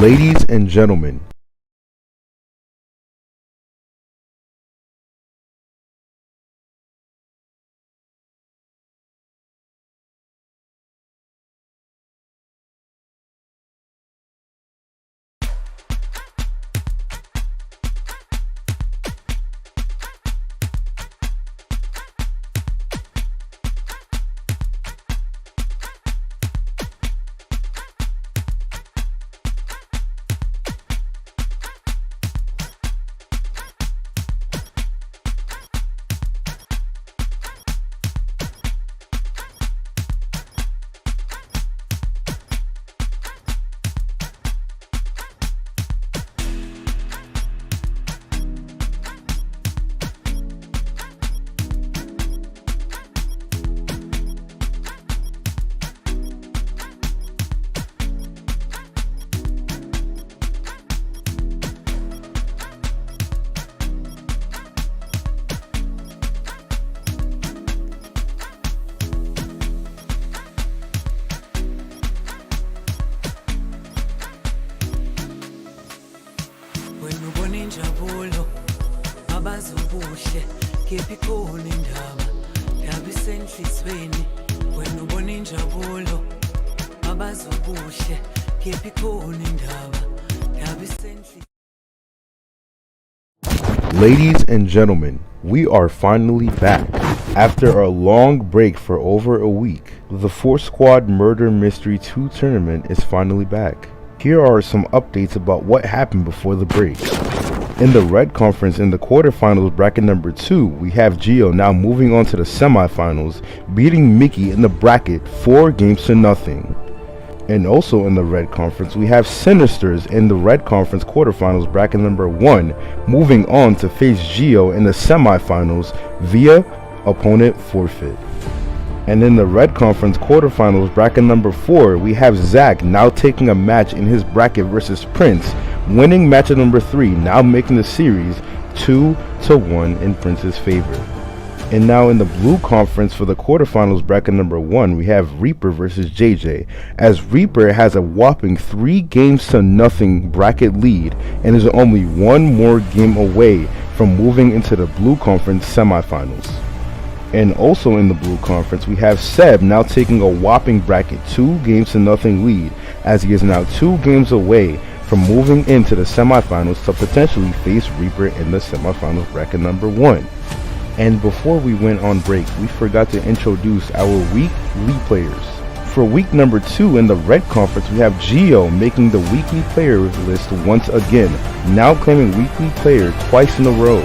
Ladies and gentlemen, injabulo abazobuhle kephi khona indaba yabo isenhlizweni wena ubona injabulo abazobuhle kephi khona indaba yabo isenhlizweni. ladies and gentlemen, we are finally back. After a long break for over a week, the ForceSquad Murder Mystery 2 tournament is finally back. Here are some updates about what happened before the break. In the Red Conference in the quarterfinals bracket number 2, we have Gio now moving on to the semifinals, beating Mickey in the bracket 4 games to nothing. And also in the Red Conference, we have Sinisters in the Red Conference quarterfinals bracket number 1, moving on to face Gio in the semifinals via opponent forfeit. And in the Red Conference quarterfinals bracket number 4, we have Zach now taking a match in his bracket versus Prince, winning match number 3, now making the series 2-1 in Prince's favor. And now in the Blue Conference for the quarterfinals bracket number 1, we have Reaper versus JJ, as Reaper has a whopping 3 games to nothing bracket lead and is only 1 more game away from moving into the Blue Conference semifinals. And also in the Blue Conference, we have Seb now taking a whopping bracket 2 games to nothing lead, as he is now 2 games away from moving into the semifinals to potentially face Reaper in the semifinals bracket number 1. And before we went on break, we forgot to introduce our weekly players. For week number 2 in the Red Conference, we have Gio making the weekly player list once again, now claiming weekly player twice in a row.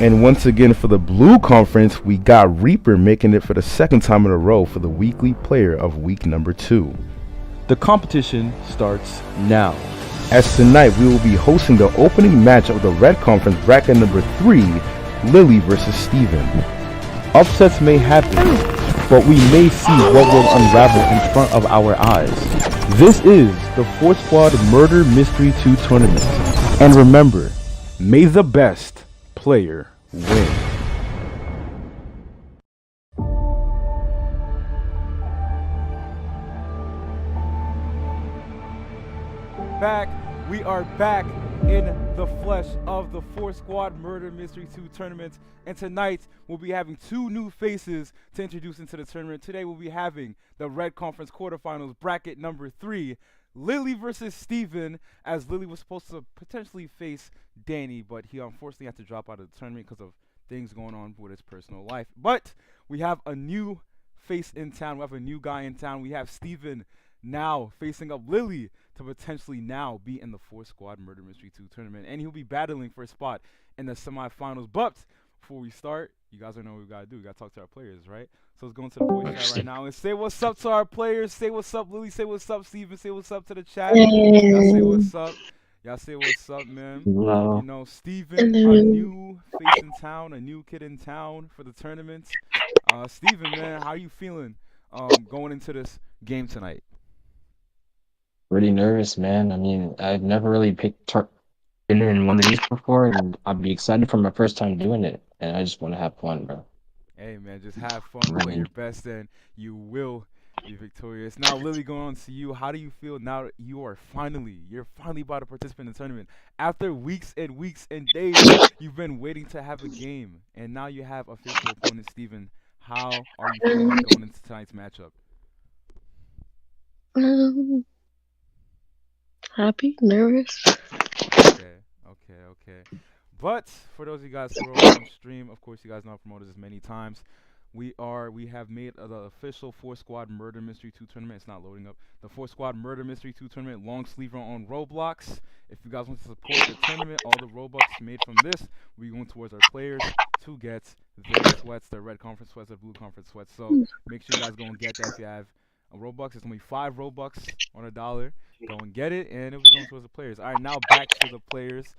And once again for the Blue Conference, we got Reaper making it for the 2nd time in a row for the weekly player of week number 2. The competition starts now. As tonight we will be hosting the opening match of the Red Conference bracket number 3, Lily versus Steven. Upsets may happen, but we may see what will unravel in front of our eyes. This is the ForceSquad Murder Mystery 2 tournament. And remember, may the best player win. We are back in the flesh of the ForceSquad Murder Mystery 2 tournament, and tonight we'll be having 2 new faces to introduce into the tournament. Today we'll be having the Red Conference quarterfinals bracket number 3, Lily versus Steven, as Lily was supposed to potentially face Danny, but he unfortunately had to drop out of the tournament because of things going on with his personal life. But we have a new face in town. We have a new guy in town. We have Steven now facing up Lily to potentially now be in the ForceSquad Murder Mystery 2 tournament, and he'll be battling for a spot in the semifinals. But before we start, you guys don't know what we gotta do. We gotta talk to our players, right? So let's go into the voice chat right now and say what's up to our players. Say what's up, Lily. Say what's up, Steven. Say what's up to the chat. Y'all say what's up. Y'all say what's up, man. Hello. You know, Steven, a new face in town, a new kid in town for the tournament. Steven, man, how you feeling going into this game tonight? Pretty nervous, man. I mean, I've never really been in one of these before, and I'd be excited for my first time doing it. And I just want to have fun, bro. Hey, man, just have fun, play your best, and you will Be victorious. Now, Lily, going on to you. How do you feel now that you're finally about to participate in the tournament? After weeks and weeks and days, you've been waiting to have a game, and now you have a faithful opponent, Steven. How are you feeling going into tonight's matchup? Um, Happy, nervous. Okay. But for those of you guys who are on stream, of course, you guys know I've promoted this many times. We have made the official ForceSquad Murder Mystery 2 tournament. It's not loading up. The ForceSquad Murder Mystery 2 tournament, long sleeve on Roblox. If you guys want to support the tournament, all the Robux made from this, we're going towards our players to get their sweats, their red conference sweats, their blue conference sweats. So make sure you guys go and get that if you have a Robux. It's only 5 Robux on $1. Go and get it, and it'll be going towards the players. All right, now back to the players.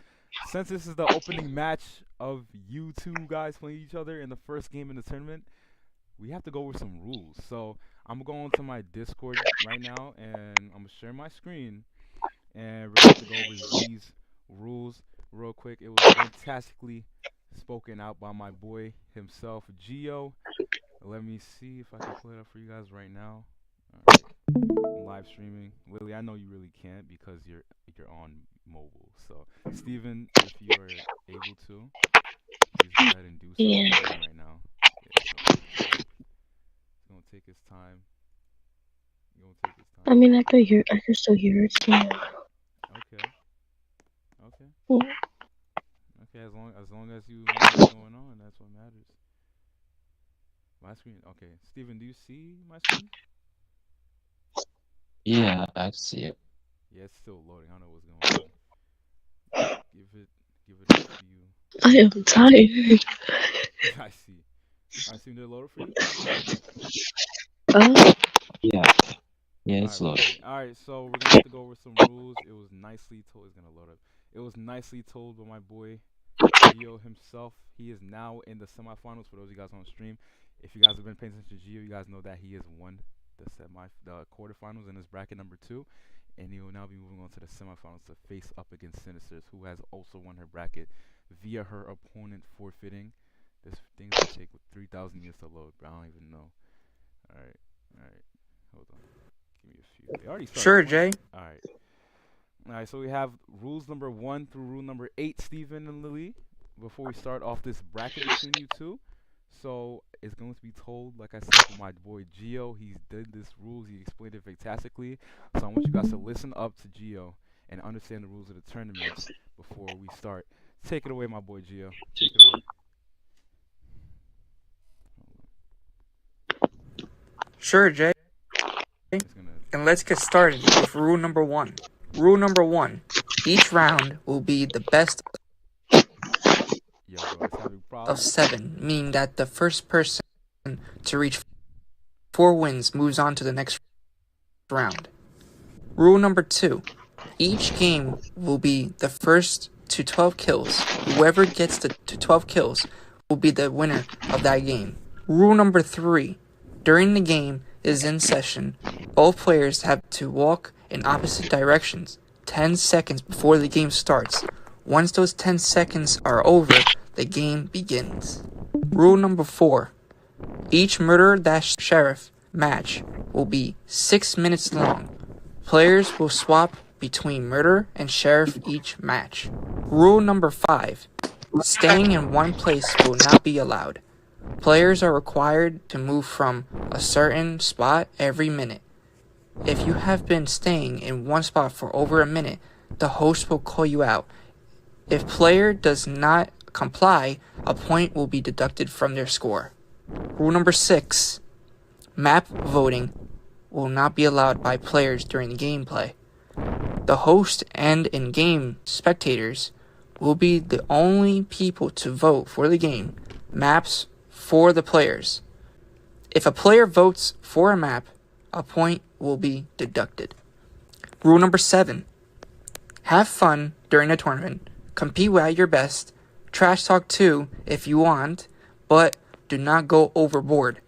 Since this is the opening match of you two guys playing each other in the first game in the tournament, we have to go over some rules. So I'm going to my Discord right now, and I'm going to share my screen, and we're going to go over these rules real quick. It was fantastically spoken out by my boy himself, Gio. Let me see if I can pull it up for you guys right now. All right. I'm live streaming. Lily, I know you really can't because you're on mobile. So, Steven, if you are able to, please go ahead and do so right now. Yeah, so it's gonna take its time. I mean, I can still hear it. Okay. Okay, as long as you know what's going on, that's what matters. My screen. Okay, Steven, do you see my screen? Yeah, I see it. Yeah, it's still loading. I don't know what's going on. Give it a few. I am tired. I see. I assume they're loaded for you. Yeah, it's loaded. All right, so we're gonna have to go over some rules. It was nicely told. It's gonna load up. It was nicely told by my boy Gio himself. He is now in the semifinals. For those of you guys on stream, if you guys have been paying attention to Gio, you guys know that he has won the quarterfinals in his bracket number 2, and he will now be moving on to the semifinals to face up against Sinisters, who has also won her bracket via her opponent forfeiting. This thing will take 3,000 years to load, but I don't even know. All right, hold on. Give me a few. They already started. Sure, Jay. All right. So we have rules number 1 through rule number 8, Steven and Lily. Before we start off this bracket between you two, so it's going to be told, like I said, from my boy Gio. He did this rules. He explained it fantastically. So I want you guys to listen up to Gio and understand the rules of the tournament before we start. Take it away, my boy Gio. Take it away. Sure, Jay. And let's get started with rule number 1. Rule number 1. Each round will be the best of 7, meaning that the first person to reach 4 wins moves on to the next round. Rule number 2. Each game will be the first to 12 kills. Whoever gets to 12 kills will be the winner of that game. Rule number 3. During the game is in session, both players have to walk in opposite directions 10 seconds before the game starts. Once those 10 seconds are over, the game begins. Rule number 4. Each murderer-sheriff match will be 6 minutes long. Players will swap between murderer and sheriff each match. Rule number 5. Staying in one place will not be allowed. Players are required to move from a certain spot every minute. If you have been staying in one spot for over a minute, the host will call you out. If player does not comply, a point will be deducted from their score. Rule number 6. Map voting will not be allowed by players during the gameplay. The host and in-game spectators will be the only people to vote for the game maps for the players. If a player votes for a map, a point will be deducted. Rule number 7. Have fun during the tournament. Compete at your best. Trash talk too if you want, but do not go overboard.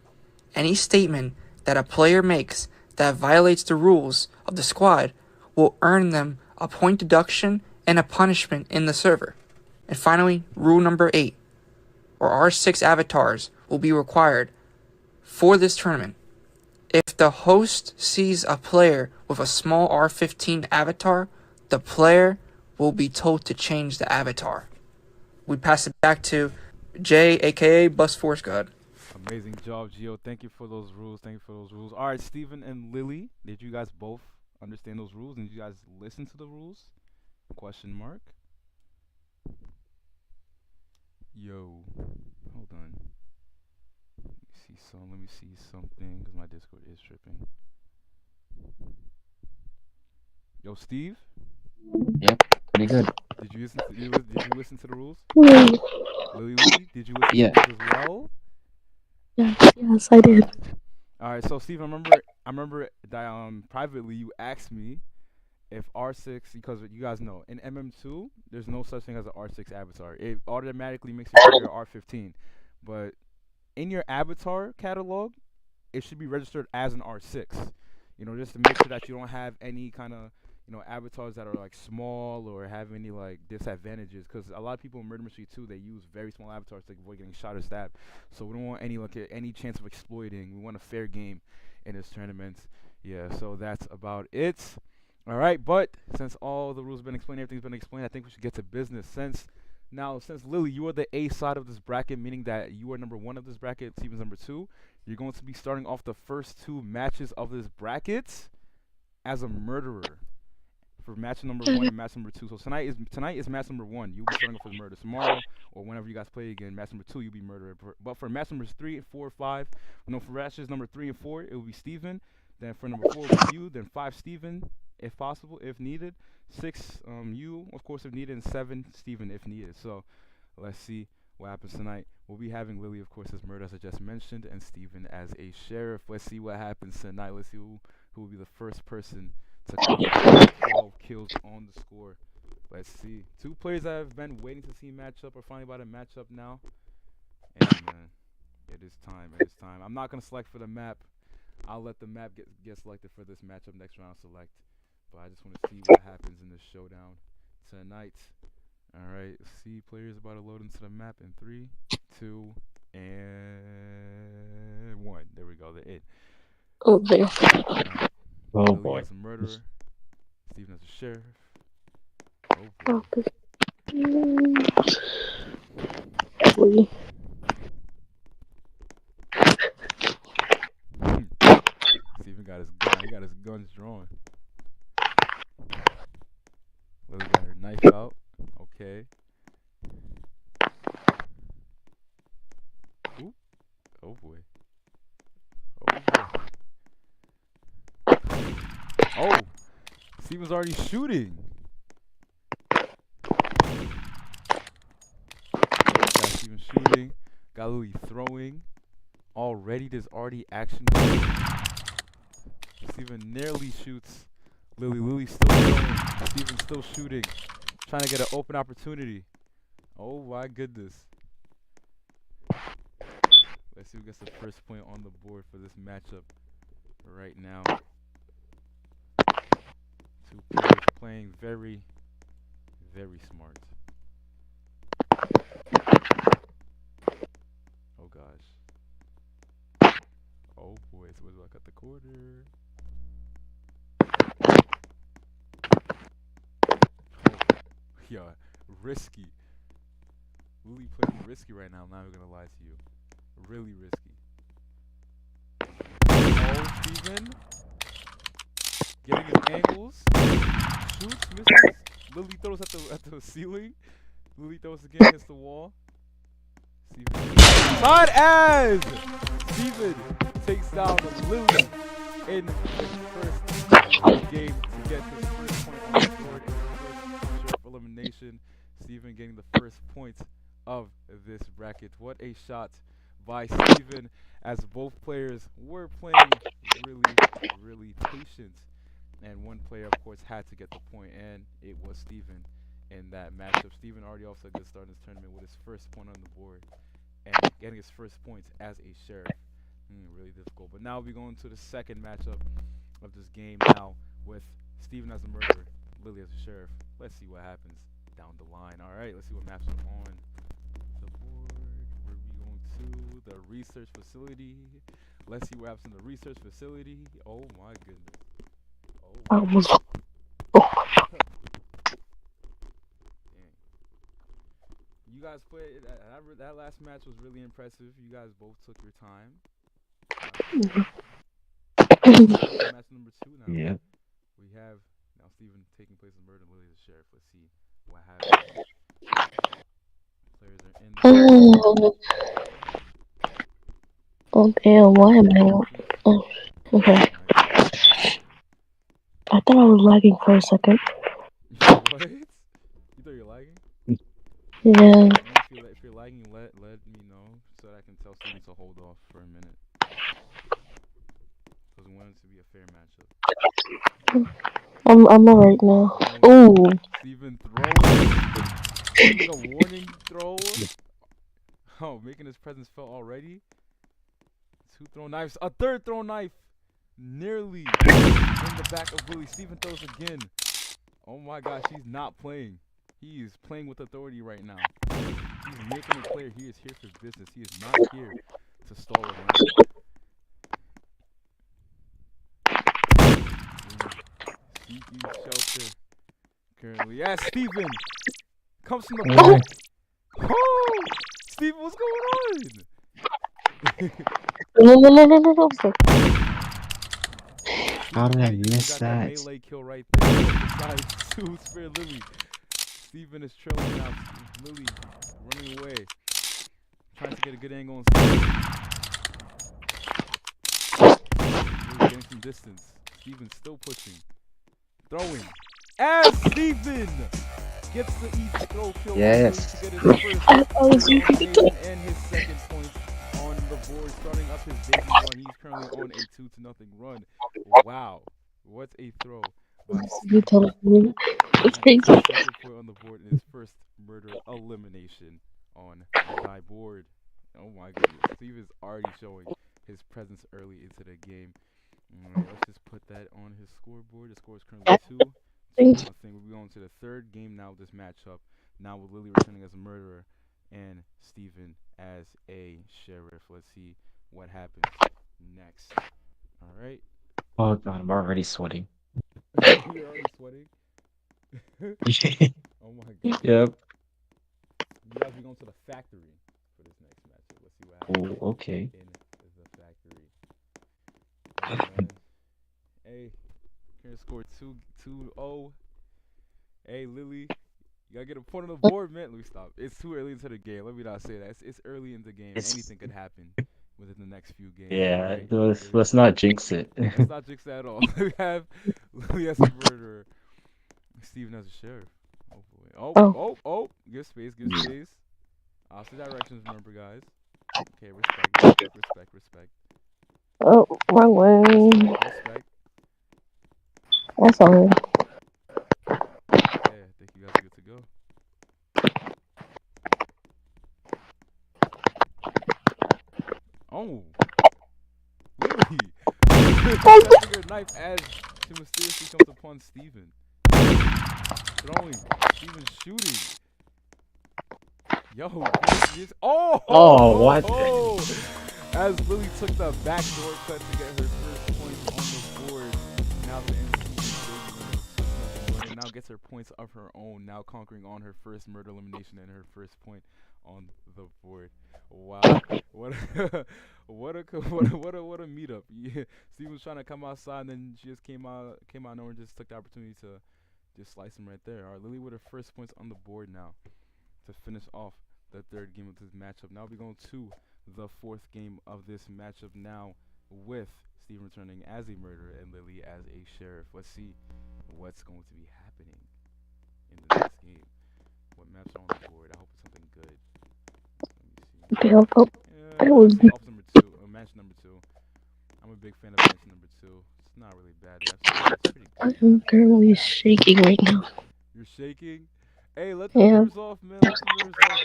Any statement that a player makes that violates the rules of the squad will earn them a point deduction and a punishment in the server. And finally, rule number 8. R6 avatars will be required for this tournament. If If the host sees a player with a small R15 avatar, the player will be told to change the avatar. We pass it back to Jay, aka Bus ForceSquad. Amazing job, Gio. Thank you for those rules. Thank you for those rules. All right, Steven and Lily, did you guys both understand those rules? And did you guys listen to the rules? Question mark. Yo, hold on. Let me see something because my Discord is tripping. Yo, Steve, Yep, pretty good. did you listen to the rules? Mm, Lily, did you listen Yeah. to the rules as well? yes, I did. All right, so Steve, I remember that privately you asked me if R6, because you guys know in MM2 there's no such thing as an R6 avatar. It automatically makes you your R15, but in your avatar catalog, it should be registered as an R6. Just to make sure that you don't have any kind of avatars that are like small or have any like disadvantages. Because a lot of people in Murder Mystery 2 they use very small avatars to avoid getting shot or stabbed. So we don't want any chance of exploiting. We want a fair game in this tournament. Yeah, so that's about it. All right, but since all the rules have been explained, everything's been explained, I think we should get to business. Since Lily, you are the A side of this bracket, meaning that you are number 1 of this bracket, Steven's number 2. You're going to be starting off the first 2 matches of this bracket as a murderer for match number 1 and match number 2. So tonight is match number 1. You'll be starting off as murder. Tomorrow or whenever you guys play again, match number 2 you'll be murderer. But for match numbers 3, 4, 5, for matches number 3 and 4 it will be Steven. Then for number 4 will be you. Then 5 Steven, if possible, if needed. 6 you, of course, if needed, and 7 Steven if needed. So let's see what happens tonight. We'll be having Lily, of course, as murder, as I just mentioned, and Steven as a sheriff. Let's see what happens tonight. Let's see who will be the first person to come with 12 kills on the score. Let's see. 2 players that have been waiting to see match up are finally about to match up now. And it is time. It is time. I'm not going to select for the map. I'll let the map get selected for this matchup next round select. But I just want to see what happens in this showdown tonight. All right, see, players about to load into the map in 3, 2, and 1. There we go. They're in. Oh, there. Oh Lily boy. as a murderer. Steven as a sheriff. Oh, this. Probably. Steven got his gun. He got his guns drawn. Lily got her knife out. Okay. Ooh. Oh boy. Oh boy. Oh! Steven's already shooting. Got Steven shooting. Got Lily throwing. Already, there's already action going. Steven nearly shoots Lily. Lily's still throwing. Steven's still shooting. Trying to get an open opportunity. Oh my goodness. Let's see who gets the first point on the board for this matchup right now. 2 players playing very, very smart. Oh gosh. Oh boy, so where's I cut the corner? Oh, yeah, risky. Lily playing risky right now, I'm not even gonna lie to you. Really risky. Oh, Steven. Getting his angles. Shoots, misses. Lily throws at the ceiling. Lily throws again, hits the wall. Steven. Hot as! Steven takes down Lily in the first game to get his first point on the board in the first sheriff elimination. Steven getting the first point of this bracket. What a shot by Steven, as both players were playing really, really patient. And one player, of course, had to get the point, and it was Steven in that matchup. Steven already off to a good start in this tournament with his first point on the board and getting his first points as a sheriff. Really difficult. But now we're going to the second matchup of this game now with Steven as a murderer, Lily as a sheriff. Let's see what happens down the line. All right, let's see what matchup on the board. Where are we going to the research facility. Let's see what happens in the research facility. Oh my goodness. I Oh, was. dang. You guys played that last match was really impressive. You guys both took your time. Match number 2 now. Yeah. We have now Steven taking place in murder and Lily the sheriff. Let's see what happens. Players are in the Oh damn! Why am I? Oh, okay. I thought I was lagging for a second. What? You thought you're lagging? Yeah. If you're lagging, let me know so that I can tell Steven to hold off for a minute. Because we want it to be a fair matchup. I'm alright now. Ooh. Steven throwing a warning throw. Oh, making his presence felt already. 2 throw knives, a 3rd throw knife, nearly in the back of Lily. Steven throws again. Oh my gosh, he's not playing. He is playing with authority right now. He's making it clear he is here for business. He is not here to stall around. Seeking shelter currently. Yes, Steven comes from the back. Oh, Steven, what's going on? No. How did I miss got that? melee kill right there. Besides to spare Lily. Steven is trailing now. Lily running away. Trying to get a good angle on Steven. Lily getting some distance. Steven still pushing. Throwing. As Steven gets the easy throw kill Yes. to get his first elimination and his 2nd point on the board, starting up his debut run. He's currently on a 2-0 run. Wow, what a throw! You telling me? It's crazy. 2nd point on the board in his first murder elimination on the board. Oh my goodness, Steve is already showing his presence early into the game. All right, let's just put that on his scoreboard. The score is currently 2-0. We'll be going to the 3rd game now with this matchup. Now with Lily returning as a murderer and Steven as a sheriff. Let's see what happens next. All right. Oh god, I'm already sweating. You're already sweating. Oh my god. Yep. You guys be going to the factory for this next matchup. Let's see what happens. Oh, okay. In the factory. Oh, man. Hey, Karen scored 2-0. Hey, Lily, you gotta get a point on the board, man. Let me stop. It's too early into the game. Let me not say that. It's early in the game. Anything could happen within the next few games. Yeah, Right? let's not jinx it. Let's not jinx that at all. We have Lily as a murderer, Steven as a sheriff. Hopefully. Oh. Give space. Opposite directions, remember, guys. Okay, respect. Oh, wrong way. Respect. That's alright. Okay, I think you guys are good to go. Oh, Lily! Catching her knife as she mysteriously comes upon Steven. Throwing. Steven shooting. Yo, What? Oh! As Lily took the backdoor cut to get her first points on the board. Now the MVP now gets her points of her own. Now conquering on her first murder elimination and her first point on the board. Wow, what a meetup. Yeah, Steve was trying to come outside, and then she just came out nowhere and just took the opportunity to just slice him right there. All right, Lily with her first points on the board now to finish off the 3rd game of this matchup. Now we're going to the 4th game of this matchup now with Steve returning as a murderer and Lily as a sheriff. Let's see what's going to be happening in the next game. What maps are on the board? I hope it's something good. Let me see. Number 2, match number 2. I'm a big fan of match number 2. It's not really bad. It's pretty good. I'm currently shaking right now. You're shaking? Hey, let the nerves off, man. Let the nerves off.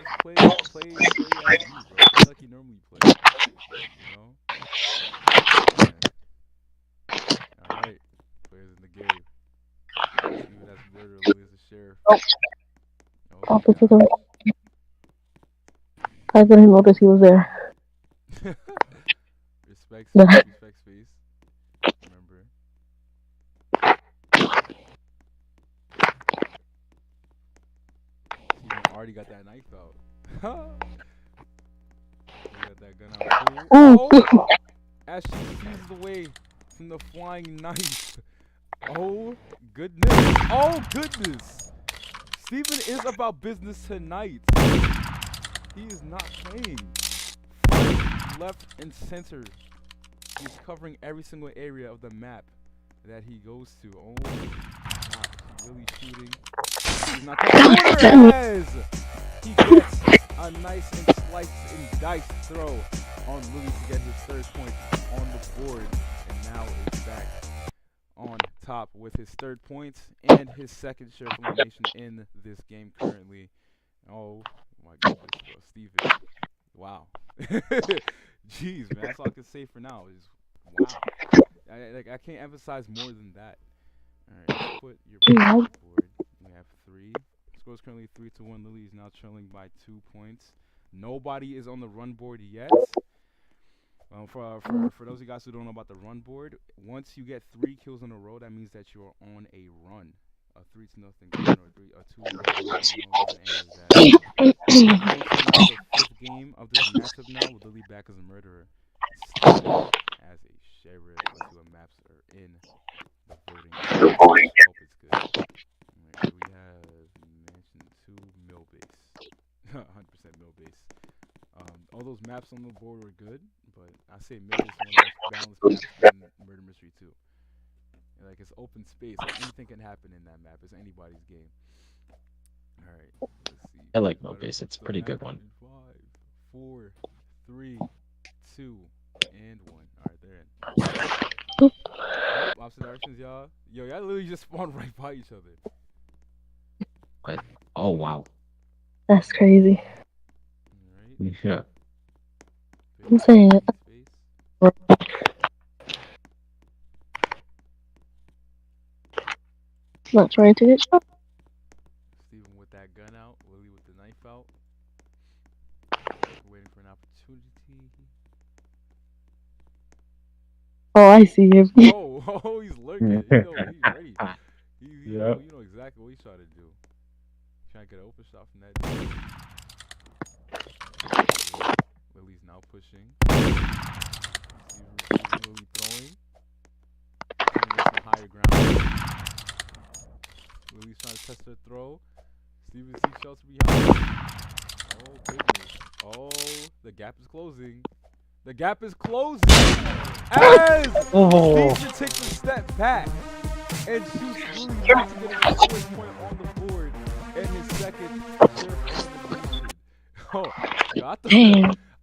Just play as you, bro. Play like you normally play. You know? Alright. Players in the game. Steven as a murderer, Lily as a sheriff. Opposite of I didn't notice he was there. Respect space. Respect space. Remember. Steven already got that knife out. He got that gun out too. Oh! As she seizes away from the flying knife. Oh goodness. Oh goodness. Steven is about business tonight. He is not playing. Front, left, and center. He's covering every single area of the map that he goes to. Oh, wow, he's really shooting. He's not corner as he gets a nice and sliced and diced throw on Louis to get his third point on the board. And now is back on top with his third point and his second share of elimination in this game currently. Oh my goodness, bro. Steven. Wow. Jeez, man. That's all I can say for now is wow. I can't emphasize more than that. Alright, let's put your points on the board. We have 3. Score is currently 3-1. Lily is now trailing by 2 points. Nobody is on the run board yet. For those of you guys who don't know about the run board, once you get 3 kills in a row, that means that you're on a run. A 3-0 run or a 2-1 run. The 5th game of this matchup now with Lily back as a murderer. Steven as a sheriff. Let's see what maps are in the voting. I hope it's good. Alright, so we have Mansion 2 Mill Base. 100% Mill Base. All those maps on the board were good, but I say Mill Base is one of the most balanced maps in Murder Mystery 2. Like, it's open space. Like, anything can happen in that map. It's anybody's game. Alright, let's see. I like Mill Base. It's a pretty good one. 5, 4, 3, 2, and 1. Alright, they're in. Oh, opposite directions, y'all. Yo, y'all literally just spawned right by each other. What? Oh, wow. That's crazy. Alright. Yeah. I'm saying it. Not trying to get shot. Steven with that gun out, Lily with the knife out. Waiting for an opportunity. Oh, I see him. Oh, he's lurking. He's ready. You know exactly what he's trying to do. Trying to get an open shot from that. Lily's now pushing. Lily throwing. Some higher ground. Lily's trying to test her throw. Steven sees shelter behind. Oh, goodness. Oh, the gap is closing. The gap is closing. As Steven takes a step back and shoots Lily not to get his first point on the board and his second share elimination. Oh, yo,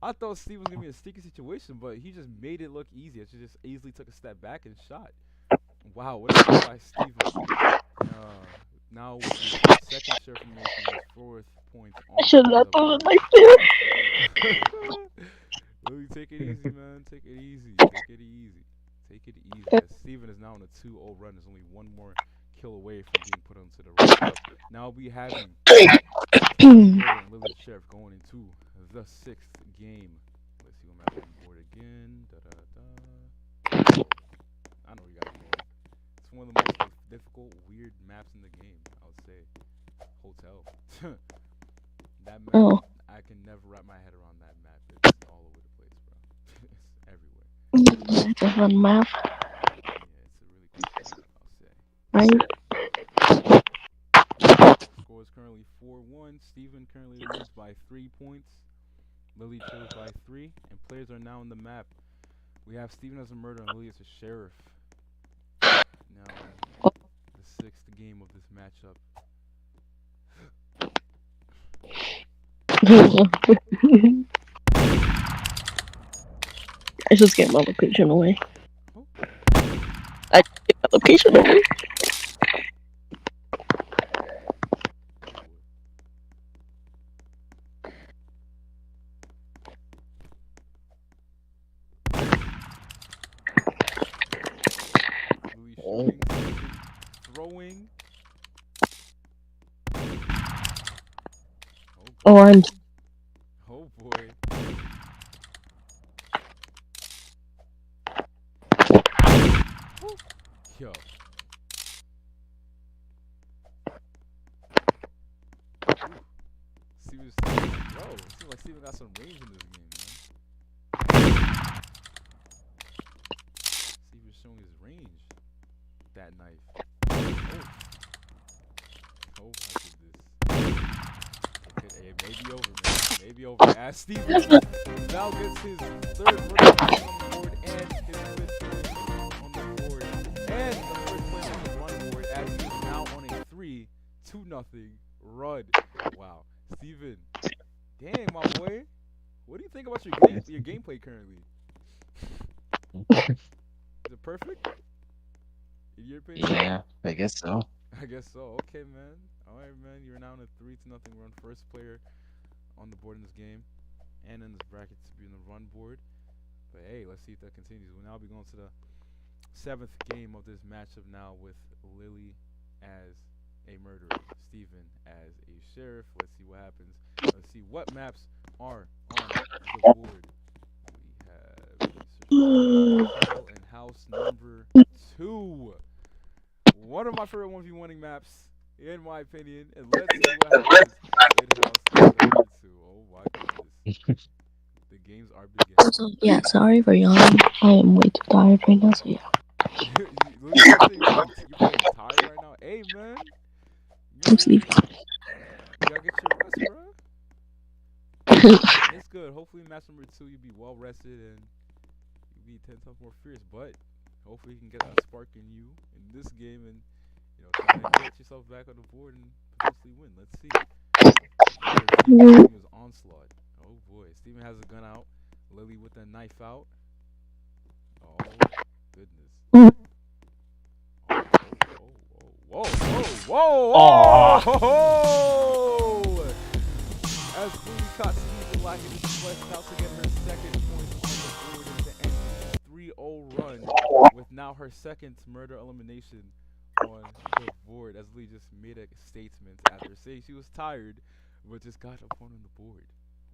I thought Steve was gonna be a sticky situation, but he just made it look easy. He just easily took a step back and shot. Wow, what a shot by Steven. Now with his second share elimination, his 4th point on I should not throw the the knife there. Lily, take it easy, man. Take it easy. Take it easy. Take it easy. As Steven is now on a 2-0 run. There's only one more kill away from being put onto the right. Now we having Lily Sheriff going into the 6th game. Let's see what map on the board again. I know you guys know. It's one of the most difficult, weird maps in the game, I would say. Hotel. That map, I can never wrap my head around that map. It's all over the place, bro. It's everywhere. It's a fun map. Yeah, it's a really cool map, I'll say. Score is currently 4-1. Steven currently leads by 3 points. Lily trails by 3. And players are now on the map. We have Steven as a murderer and Lily as a sheriff. Now, the 6th game of this matchup. I just get my location away. Oh. I get my location away. Louis shooting, throwing. Oh, I'm. Oh boy. just, bro, it seems like Steven got some range in this game, man. Steven's showing his range. That knife. Oh my goodness. It may be over, man. Maybe over. As Steven now gets his third murder on the board and his fifth point on the board. And the first point on the run board as he is now on a 3-2 run. Wow. Steven. Dang, my boy. What do you think about your gameplay currently? Is it perfect? In your opinion? Yeah, I guess so. I guess so. Okay, man. All right, man. You're now in a 3-0 run. First player on the board in this game and in this bracket to be on the run board. But hey, let's see if that continues. We'll now be going to the 7th game of this matchup now with Lily as a murderer, Steven as a sheriff. Let's see what happens. Let's see what maps are on the board. We have and house number 2. One of my favorite 1v1ing maps, in my opinion. And let's see what happens in house number 2. Oh my goodness. The games are beginning. So yeah, sorry for yawning. I am way too tired right now. So yeah. You're tired right now. Hey man, I'm sleepy. you gotta get your rest, bro. It's good. Hopefully, match number 2, you'll be well rested and you'll be 10 times more fierce. But hopefully, you can get that spark in you in this game and try to get yourself back on the board and potentially win. Let's see. Steven's onslaught. Oh boy, Steven has a gun out. Lily with a knife out. Oh goodness. Mm. Whoa! Oh! As Lily caught Steven lacking his flesh, now to get her second point on the board in the end 3-0 run, with now her second murder elimination on the board. As Lily just made a statement after saying she was tired, but just got up on the board.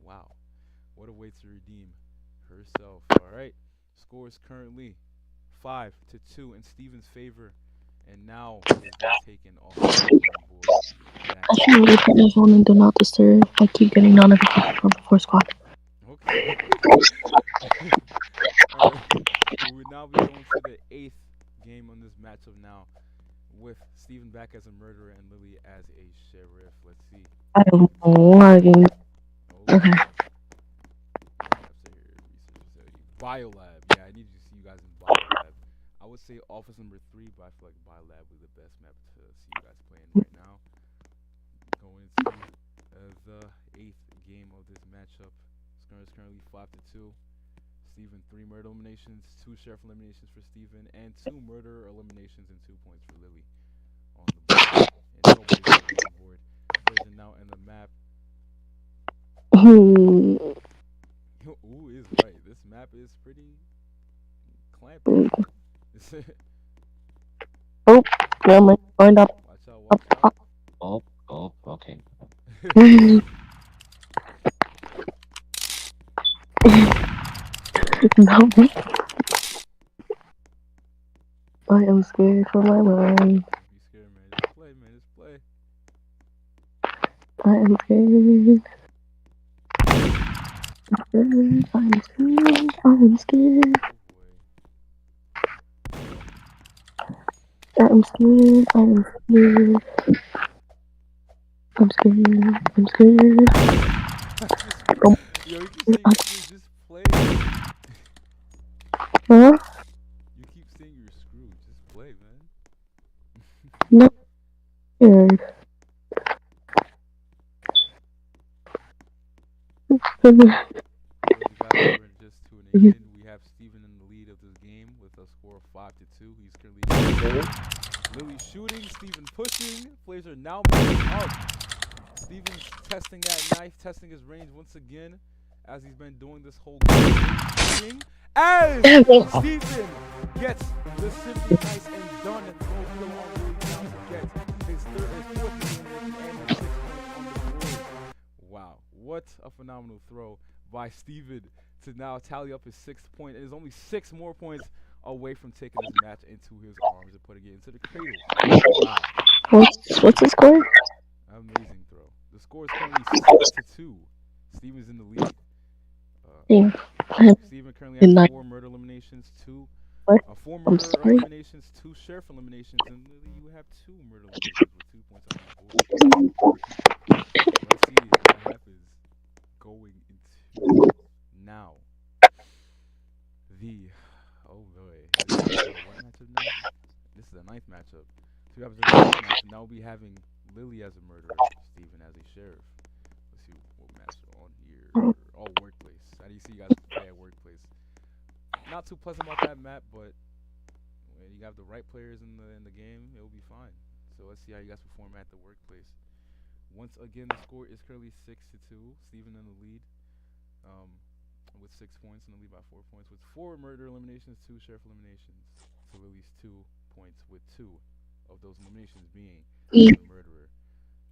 Wow, what a way to redeem herself. All right, scores currently 5-2 in Steven's favor, and now it is taken off the board. I should really put my phone in do not disturb. I keep getting notifications from the ForceSquad. Okay. Alright, we will now be going to the 8th game on this matchup now, with Steven back as a murderer and Lily as a sheriff. Let's see. I'm lagging. Okay. Biolab. Yeah, I need to see you guys in Biolab. I would say office number 3, but I feel like Biolab would be the best map to see you guys playing right now. Going to the 8th game of this matchup. Score is currently 5-2. Steven 3 murder eliminations, 2 sheriff eliminations for Steven, and 2 murder eliminations and 2 points for Lily on the board. And nobody's on the board. Players are now in the map. Ooh is right. This map is pretty clampy. Oh, no, my going up. Watch out. Oh, okay. No. I am scared for my life. Be scared, man. Just play, man. Just play. I am scared. I'm scared. I'm scared. Oh boy. I'm scared. I'm scared. I'm scared. I'm scared. Yo, you keep saying just play. Huh? You keep saying you're screwed. Just play, man. No. Scared. For the guys who are just tuning in, we have Steven in the lead of this game with a score of 5-2. He's currently Lily shooting, Steven pushing. Players are now moving up. Steven's testing that knife, testing his range once again, as he's been doing this whole game. As Steven gets the simply nice and done and throw kill on Lily now to get his fourth elimination and his 6th point on the board. Wow, what a phenomenal throw by Steven to now tally up his 6th point, and is only 6 more points away from taking this match into his arms and putting it into the cradle. Wow. What's the score? Amazing throw. The score is currently 6-2. Steven's in the lead. Yeah. I'm Steven currently in has that. 4 murder eliminations, 2 What? 4 I'm murder sorry. eliminations, 2 sheriff eliminations, and Lily, you have 2 murder eliminations with 2 points on the board. Let's see what happens going into now. The oh boy, this is what matchup now? This is the 9th matchup. So we have the 9th matchup. Now we'll be having Lily as a murderer, Steven as a sheriff. Let's see what match on here. Oh, workplace. How do you see you guys play at workplace? Not too pleasant about that map, but when you have the right players in the game, it'll be fine. So let's see how you guys perform at the workplace. Once again, the score is currently 6-2. Steven in the lead, with 6 points, in the lead by 4 points, with 4 murder eliminations, 2 sheriff eliminations. To Lily's 2 points, with 2 of those eliminations being the murderer.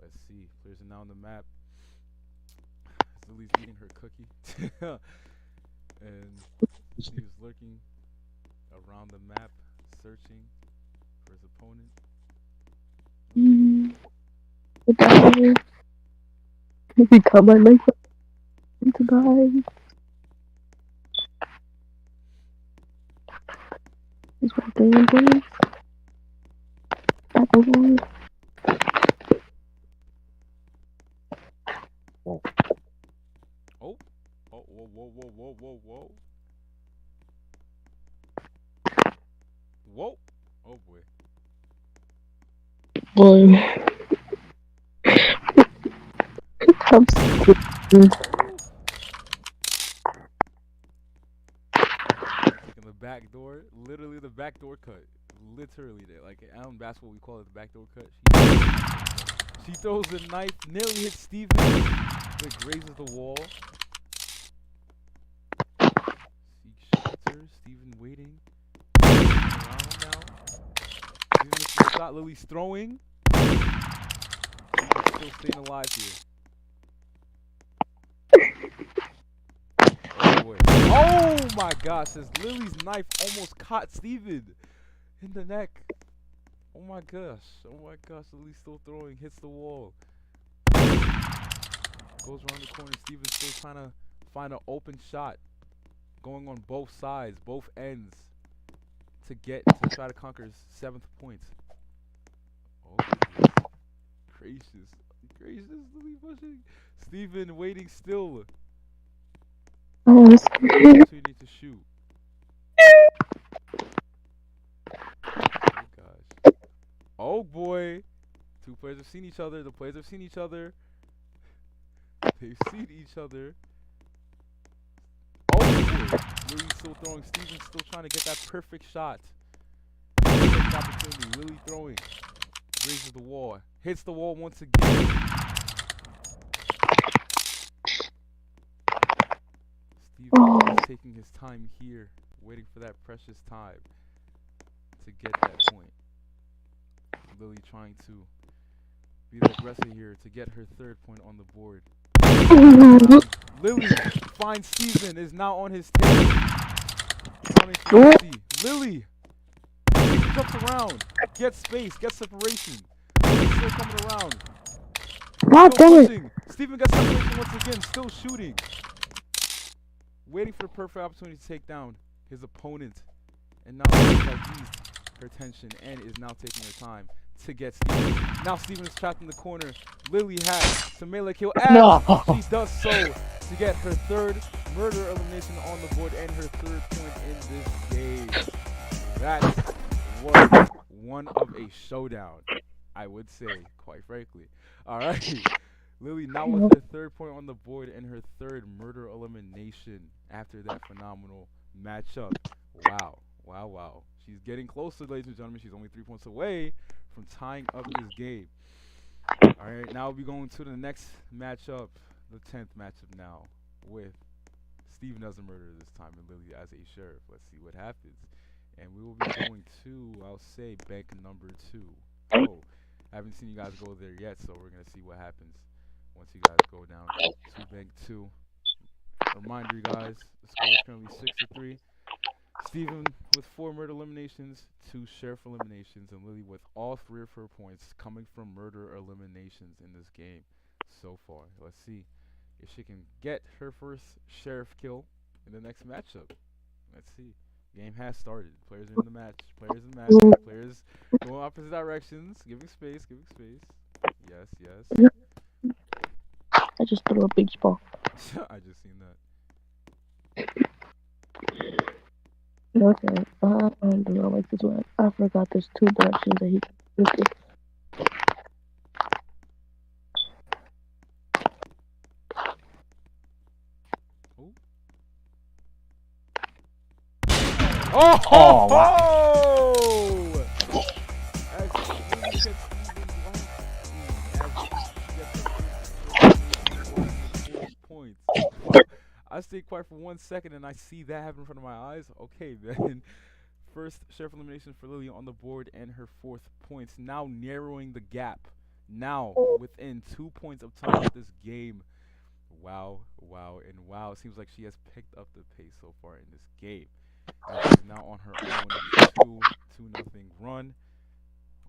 Let's see. Players are now on the map. Lily's eating her cookie. And she's lurking around the map, searching for his opponent. Goodbye. Become my life. Goodbye. Is what they do. Back over. Oh, oh, whoa, whoa, whoa, whoa, whoa, whoa. Whoa. Oh boy. Boy. I'm scared. Taking the back door, literally the back door cut. Literally, there. Like Allen basketball, we call it the back door cut. She throws the knife, nearly hits Steven. It grazes the wall. Seek shelter. Steven waiting. Around now. Steven misses the shot. Lily's throwing. Steven's still staying alive here. Oh boy. Oh my gosh, as Lily's knife almost caught Steven in the neck. Oh my gosh. Oh my gosh, Lily's still throwing, hits the wall. Goes around the corner. Steven's still trying to find an open shot. Going on both sides, both ends. To try to conquer his 7th point. Oh gracious. Gracious, Lily pushing. Steven waiting still. I'm scared. Opportunity to shoot. Oh gosh. Oh boy. 2 players have seen each other. The players have seen each other. They've seen each other. Oh boy. Lily's still throwing. Steven's still trying to get that perfect shot. Perfect opportunity. Lily throwing. Raises the wall. Hits the wall once again. Steven is taking his time here, waiting for that precious time to get that point. Lily trying to be the aggressor here to get her 3rd point on the board. Lily finds Steven, is now on his tail. Running for Lily jumps around, gets space, gets separation. Lily's still coming around. God Still damn it. pushing. Steven gets separation once again, still shooting. Waiting for the perfect opportunity to take down his opponent. And now Lily has eased her tension and is now taking her time to get Steven. Now Steven is trapped in the corner. Lily has to melee kill as she does so to get her 3rd murder elimination on the board and her 3rd point in this game. That was one of a showdown, I would say, quite frankly. Alright. Lily now with her 3rd point on the board and her 3rd murder elimination after that phenomenal matchup. Wow. Wow, wow. She's getting closer, ladies and gentlemen. She's only 3 points away from tying up this game. Alright, now we'll be going to the next matchup, the 10th matchup now, with Steven as a murderer this time and Lily as a sheriff. Let's see what happens. And we will be going to, I'll say, bank number 2. Oh, I haven't seen you guys go there yet, so we're going to see what happens once you guys go down to bank 2. Reminder, you guys, the score is currently 6-3. Steven with 4 murder eliminations, 2 sheriff eliminations, and Lily with all 3 of her points coming from murder eliminations in this game so far. Let's see if she can get her first sheriff kill in the next matchup. Let's see. Game has started. Players are in the match. Players in the match. Players going opposite directions. Giving space. Giving space. Yes, yes. I just threw a big ball. I just seen that. Okay, I do not like this one. I forgot there's two directions that he can look at. Oh, Oh, wow. Points. Wow. I stayed quiet for 1 second and I see that happen in front of my eyes. Okay, then. First sheriff elimination for Lily on the board and her 4th points. Now narrowing the gap. Now within 2 points of tying up this game. Wow, wow, and wow. It seems like she has picked up the pace so far in this game. She's now on her own 2-0 run.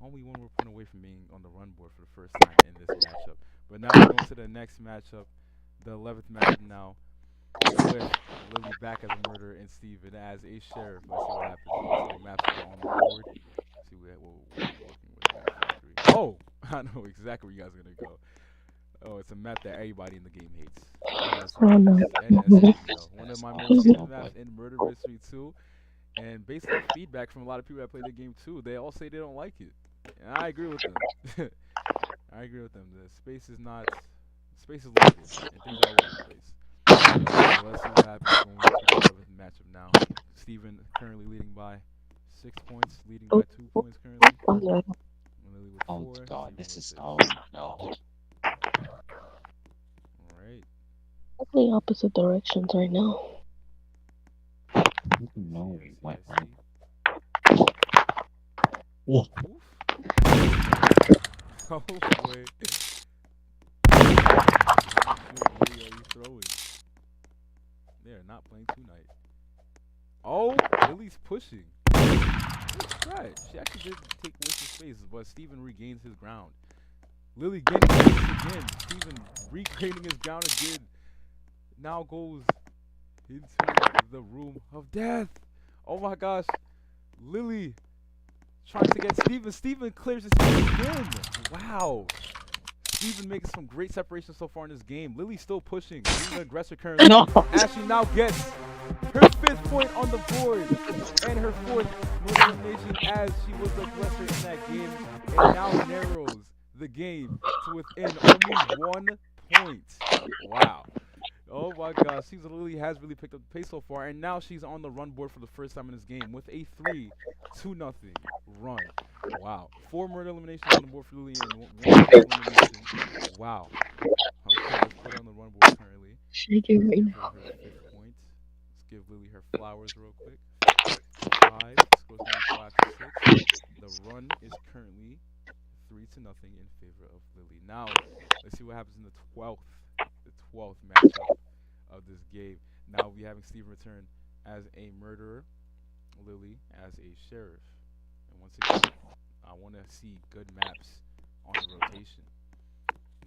Only one more point away from being on the run board for the first time in this matchup. But now we're going to the next matchup, the 11th matchup now, with Lily back as a murderer and Steven as a sheriff. Let's see what happens. Let's see what maps are on the board. Let's see what we're working with. Map 3. Oh, I know exactly where you guys are going to go. Oh, it's a map that everybody in the game hates. Oh no. One of my most hated maps in Murder Mystery 2. And based on feedback from a lot of people that play the game too, they all say they don't like it. And I agree with them. I agree with them. The space is limited. And things are all over the place. So let's see what happens when we get to the 11th matchup now. Steven currently leading by 6 points, leading by 2 points currently. Lily with 4. Oh god, this is no. Alright. Definitely opposite directions right now. No, what? Oof. Oh boy. What are you throwing? They are not playing tonight. Oh, Lily's pushing. Right. She actually did take away some space, but Steven regains his ground. Lily getting space again. Steven recreating his ground again. Now goes into the room of death. Oh my gosh. Lily trying to get Steven. Steven clears his space again. Wow. Steven making some great separation so far in this game. Lily's still pushing. Being the aggressor currently. No. As she now gets her 5th point on the board and her 4th elimination as she was the aggressor in that game, and now narrows the game to within only 1 point. Wow. Oh my gosh, Lily has really picked up the pace so far, and now she's on the run board for the first time in this game with a 3-0 run. Wow. 4 murder eliminations on the board for Lily and 1 elimination. Wow. Okay, let's put her on the run board currently. Shaking right now. For her 5th point. Let's give Lily her flowers real quick. 5. Let's go to 5 to 6. The run is currently 3-0 in favor of Lily. Now, let's see what happens in the 12th matchup of this game. Now we'll be having Steve return as a murderer, Lily as a sheriff. And once again, I want to see good maps on the rotation.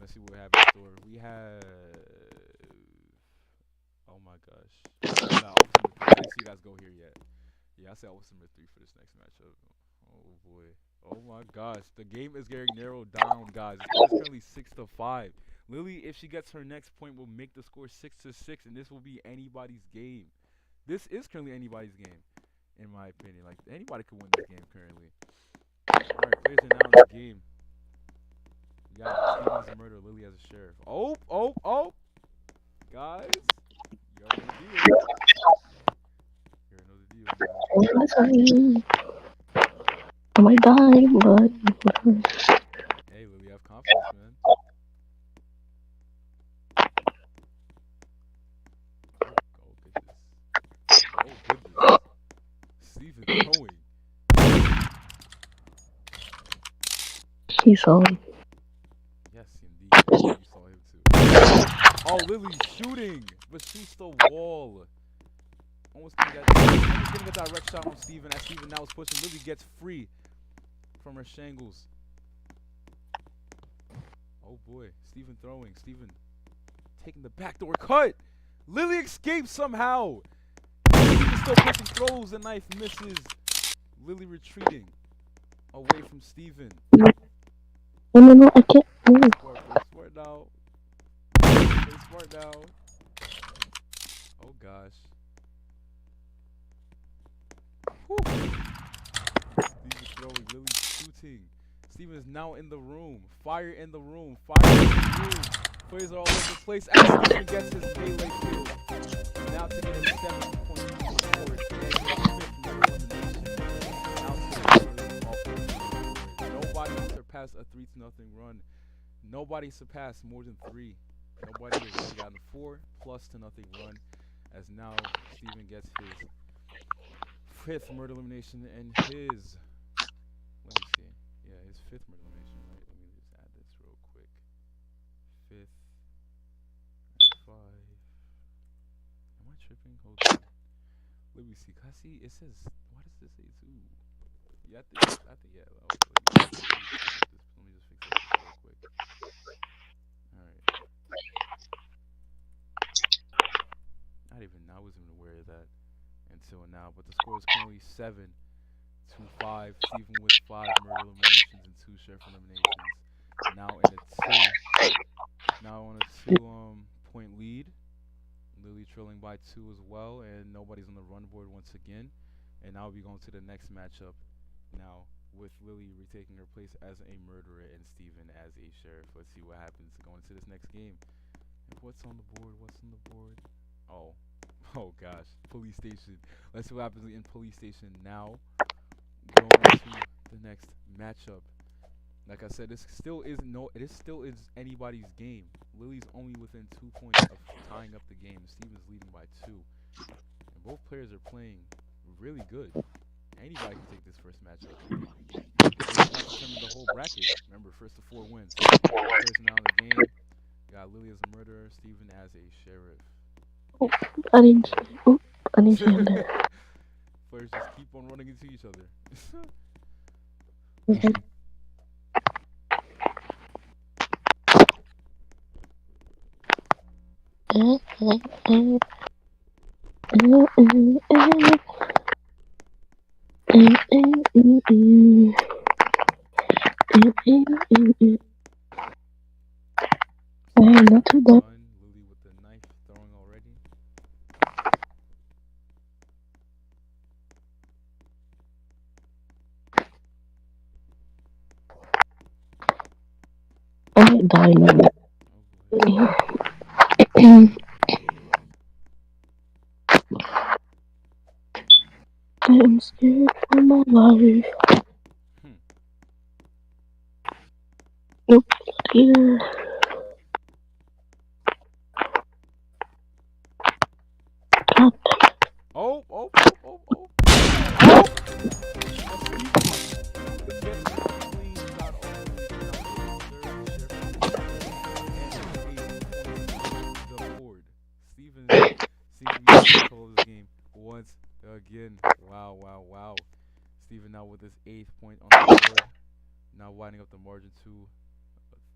Let's see what we have in store. We have... Oh my gosh. No, I didn't see you guys go here yet. Yeah, I said number 3 for this next matchup. Oh boy. Oh my gosh. The game is getting narrowed down, guys. It's currently 6-5. Lily, if she gets her next point, will make the score 6-6, and this will be anybody's game. This is currently anybody's game, in my opinion. Like, anybody could win this game currently. Alright, players are now in the game. We got Steven as a murderer, Lily as a sheriff. Oh! Guys, you already know the deal. I might die, but whatever. Hey, Lily, have confidence, man. Oh, goodness. Steven throwing. He saw him. Yes, indeed. You saw him too. Oh, Lily's shooting, but shoots the wall. Almost getting a direct shot on Steven as Steven now is pushing. Lily gets free from her shangles. Oh boy, Steven throwing. Steven taking the backdoor cut. Lily escapes somehow. Steven still pushing throws. The knife misses. Lily retreating away from Steven. No, I can't move. Smart now. Play smart now. Oh gosh. Whew. Steven throwing, Lily shooting. Steven is now in the room. Fire in the room. Fire in the room. Players are all over the place. As Steven gets his melee kill. Now taking a 7-point lead forward. Nobody surpassed a 3-0 run. Nobody surpassed more than 3. Nobody has really gotten 4 plus to nothing run. As now Steven gets his 5th murder elimination and his, let me see, yeah, his 5th murder elimination, right? Let me just add this real quick. 5th, 5. Am I tripping? Hold on. Let me see. Can I see? It says, why does this say 2? Yeah, I think, yeah. Let me just fix this real quick. Alright. I wasn't even aware of that until now. But the score is currently 7-5. Steven with 5 murder eliminations and 2 sheriff eliminations. Now in a 2-point lead. Lily trailing by 2 as well, and nobody's on the run board once again. And now we'll be going to the next matchup. Now with Lily retaking her place as a murderer and Steven as a sheriff. Let's see what happens going into this next game. And what's on the board? Oh gosh, police station. Let's see what happens in police station now. Going to the next matchup. Like I said, this still is anybody's game. Lily's only within 2 points of tying up the game. Steven's leading by 2. And both players are playing really good. Anybody can take this first matchup. Determine the whole bracket. Remember, first to 4 wins. Players now in the game. Got Lily as a murderer, Steven as a sheriff. Oh, I didn't see him there. Players just keep on running into each other. Okay. Not too bad. Lily with the knife throwing already. I might die now. I'm scared for my life. Nope, not here. God. Oh! Steven seems to be in control of this game once again. Wow. Steven now with his 8th point on the board. Now winding up the margin to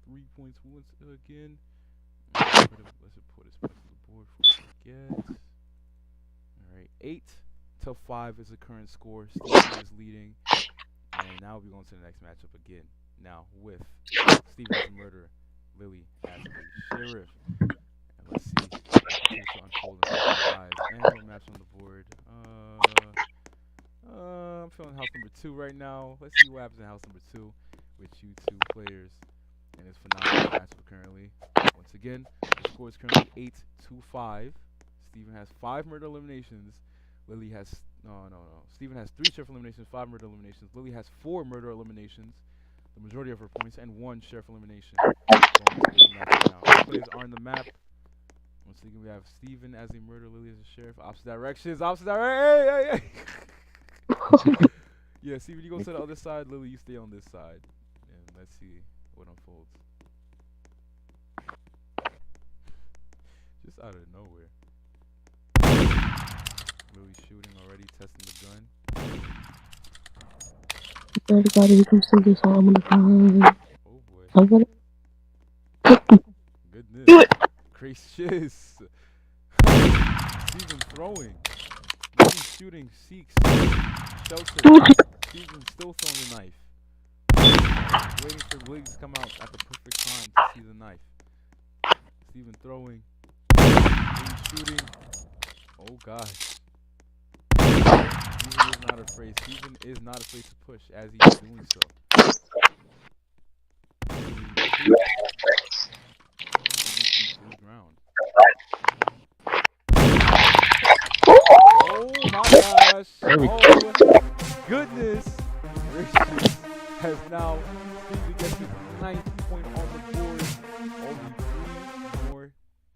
3 points once again. Let's put his points on the board before we forget. Alright, 8-5 is the current score. Steven is leading. And now we're going to the next matchup again. Now with Steven as a murderer, Lily as a sheriff. And let's see what's unfolding for you guys. And no match on the board. I'm feeling house number 2 right now. Let's see what happens in house number 2 with you 2 players. And it's phenomenal matchup currently. Once again, the score is currently 8-5. Steven has 5 murder eliminations. Lily has Steven has 3 sheriff eliminations, 5 murder eliminations. Lily has 4 murder eliminations, the majority of her points, and 1 sheriff elimination. Going to this match now. Players are on the map. Once again, we have Steven as a murderer, Lily as a sheriff. Opposite directions. Hey! Yeah, Steven, you go to the other side. Lily, you stay on this side. And let's see what unfolds. Just out of nowhere. Lily shooting already, testing the gun. Everybody, you can see this. I'm gonna cry. Oh boy. I'm gonna. Goodness. Do it. gracious. Steven throwing. Lily shooting. Seeks. Shelter. Steven still throwing the knife. Waiting for Willie to come out at the perfect time to see the knife. Steven throwing. Willie shooting. Oh gosh. Steven is not afraid. Steven is not afraid to push as he's doing so. Ground. Oh my gosh. Oh goodness gracious. Has now Steven gets his 9th point on the board. Only 3 more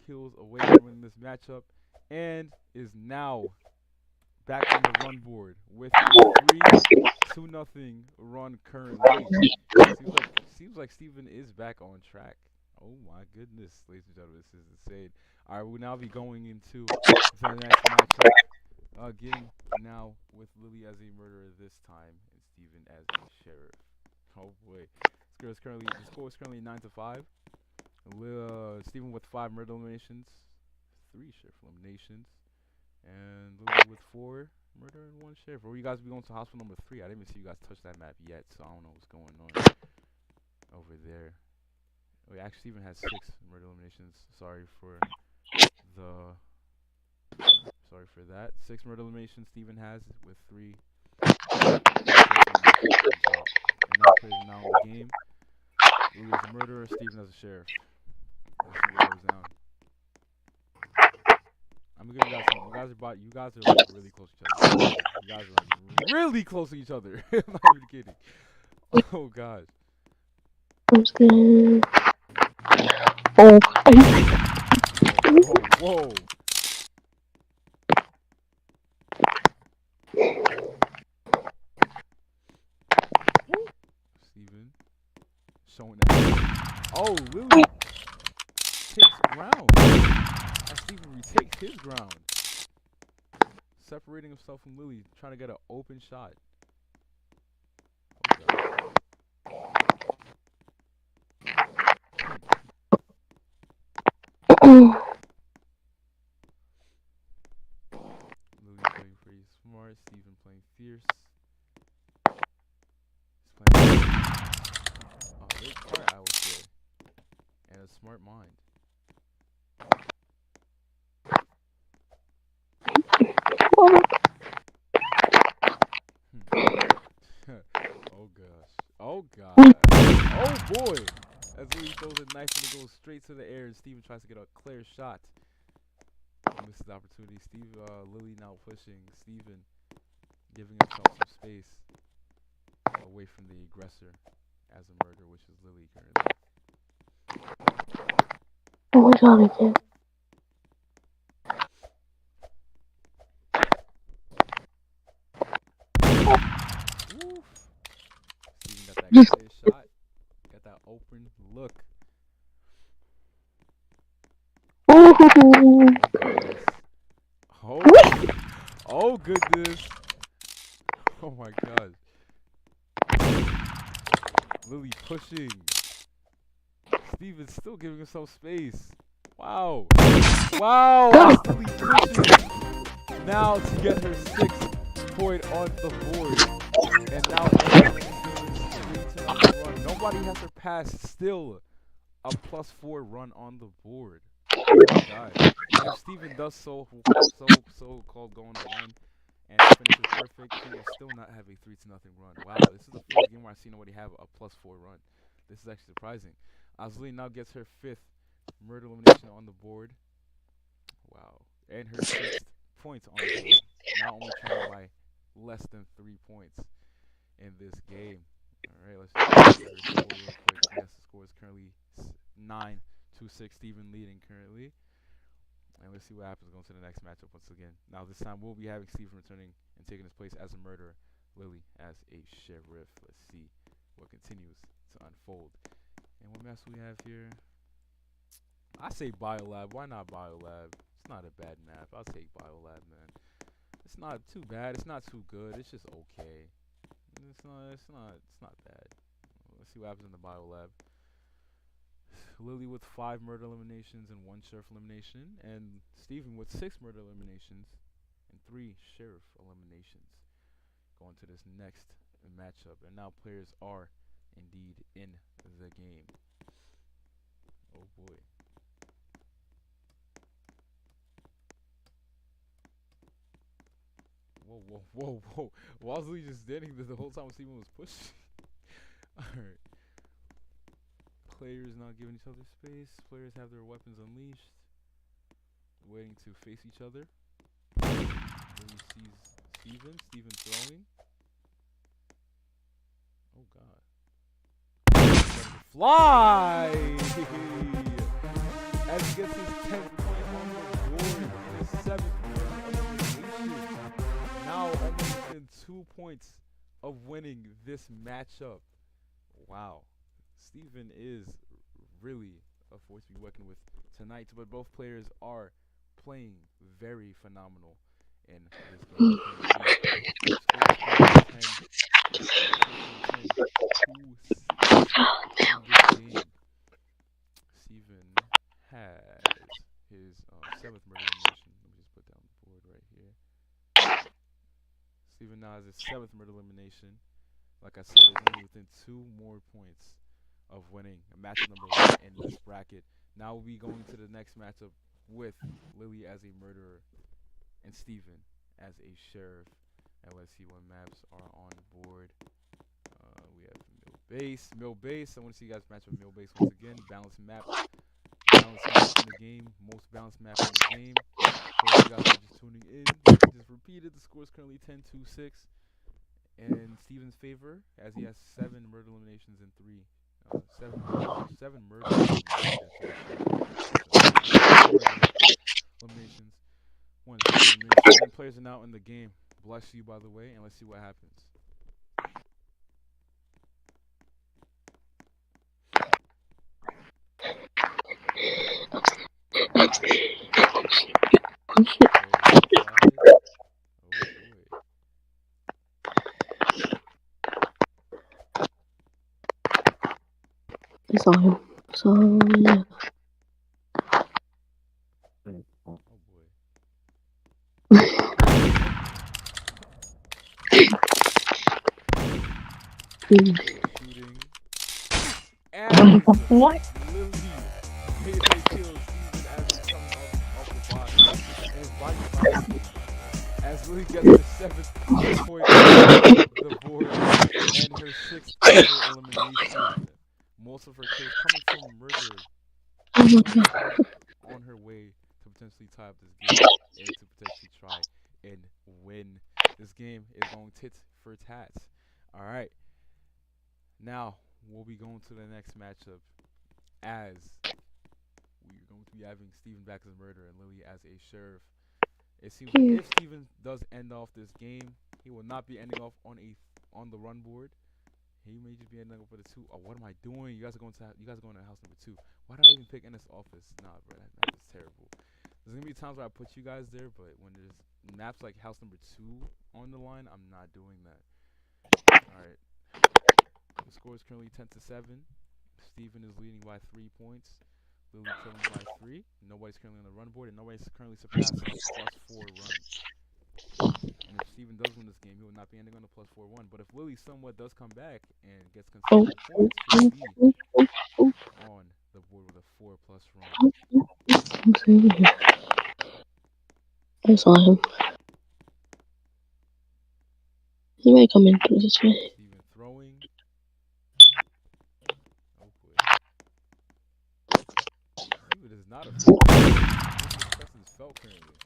kills away from winning this matchup. And is now back on the run board with a 3-2-0 run currently. Seems like Steven is back on track. Oh my goodness, ladies and gentlemen, this is insane. All right, we'll now be going into the next matchup. Again, now with Lily as a murderer this time and Steven as a sheriff. Oh boy, the score is currently 9-5. Steven with 5 murder eliminations, 3 sheriff eliminations, and Lily with 4 murder and 1 sheriff. Or you guys be going to hospital number 3? I didn't even see you guys touch that map yet, so I don't know what's going on over there. Wait, actually, Steven has 6 murder eliminations. Sorry for that. 6 murder eliminations Steven has with 3. And now crazy now in the game. Lily is a murderer, Steven as a sheriff. Let's see what goes down. I'm gonna give you guys something. You guys are like really close to each other. You guys are like really close to each other. I'm not even kidding. Oh gosh. I'm scared. Oh. Whoa. Steven showing that. Oh, Lily takes ground. As Steven retakes his ground. Separating himself from Lily, trying to get an open shot. Lily playing pretty smart, Steven playing fierce. He's playing a great part, I would say. And a smart mind. Oh gosh. Oh boy. As Lily throws a knife and it goes straight to the air and Steven tries to get a clear shot. He misses the opportunity. Lily now pushing. Steven giving himself some space away from the aggressor as a murderer, which is Lily currently. Oh my god, I can't. Woof. Steven got that clear shot. Got that open look. Oh, oh goodness. Oh my god. Lily pushing. Steven's still giving himself space. Wow. Wow. Lily pushing. Now to get her 6th point on the board. And now run. Nobody has surpassed still a +4 run on the board. Oh my god. And if Steven does so-called go on the run and finishes perfect, he will still not have a 3-0 run. Wow, this is the first game where I've seen nobody have a +4 run. This is actually surprising. Azuli now gets her 5th murder elimination on the board. Wow. And her 6th points on the board. Now only trailing by less than 3 points in this game. Alright, let's just see her score real quick. Yes, the score is currently 9-6, Steven leading currently. And let's see what happens going to the next matchup once again. Now this time we'll be having Steven returning and taking his place as a murderer, Lily as a sheriff. Let's see what continues to unfold. And what maps we have here? I say Biolab. Why not Biolab? It's not a bad map. I'll take Biolab, man. It's not too bad. It's not too good. It's just okay. It's not bad. Let's see what happens in the Biolab. Lily with 5 murder eliminations and 1 sheriff elimination, and Steven with 6 murder eliminations and 3 sheriff eliminations. Going to this next matchup, and now players are indeed in the game. Oh boy. Whoa. Why was Lee just standing there the whole time Steven was pushing? Alright. Players not giving each other space. Players have their weapons unleashed. Waiting to face each other. Lily sees Steven. Steven throwing. Oh god. Fly! As he gets his 10th point on the board and his 7th point elimination. Now only within 2 points of winning this matchup. Wow. Steven is really a force to be working with tonight, but both players are playing very phenomenal in this game. Steven has his 7th murder elimination. Let me just put down the board right here. Steven now has his 7th murder elimination. Like I said, is only within 2 more points of winning matchup number 1 in this bracket. Now we'll be going to the next matchup with Lily as a murderer and Steven as a sheriff. And let's see what maps are on board. We have Mill Base. I want to see you guys match with Mill Base once again. Balanced map. Balanced map in the game. Most balanced map in the game. For you guys are just tuning in, just repeated. The score is currently 10-6 in Steven's favor, as he has 7 murder eliminations and 7 murder eliminations. 1 elimination. Players are now in the game. Bless you, by the way, and let's see what happens. I saw him. So yeah. Oh boy. Shooting. And What? Lily made a kill Steven as he's coming off the box. And his body fires as Lily gets her 7th point on the board and her 6th elimination. Most of her kills coming from murder. Oh my god. On her way to potentially tie up this game and to potentially try and win. This game is going tits for tats. Alright. Now, we'll be going to the next matchup as we're going to be having Steven back as a murderer and Lily as a sheriff. It seems like if Steven does end off this game, he will not be ending off on the run board. He may just be ending up with a 2. Oh, what am I doing? You guys are going to house number 2. Why did I even pick NS office? Nah, bro, that is terrible. There's gonna be times where I put you guys there, but when there's maps like house number 2 on the line, I'm not doing that. All right. The score is currently 10-7. Steven is leading by 3 points. Lily trailing by 3. Nobody's currently on the run board, and nobody's currently surpassing a +4 run. And if Steven does win this game, he will not be ending on a +4 1. But if Lily somewhat does come back and gets consistent points, he'll be on the board with a 4+ run. I'm saying here. I saw him. He might come in through this way. Steven throwing. Oh boy. Steven is not afraid. This is felt currently.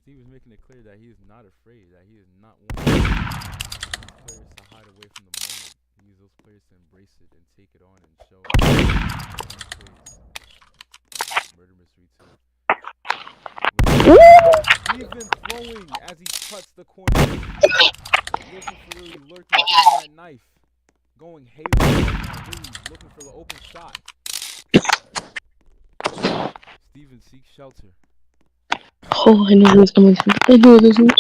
Steven's making it clear that he is not afraid, that he is not one of these players to hide away from the moment. He needs those players to embrace it and take it on and show Murder Mystery 2. Steven throwing as he cuts the corner. Looking for Lily, lurking, getting that knife. Going haywire right now. Lily looking for the open shot. Steven seeks shelter. Oh, I knew he was coming. I knew this. Lily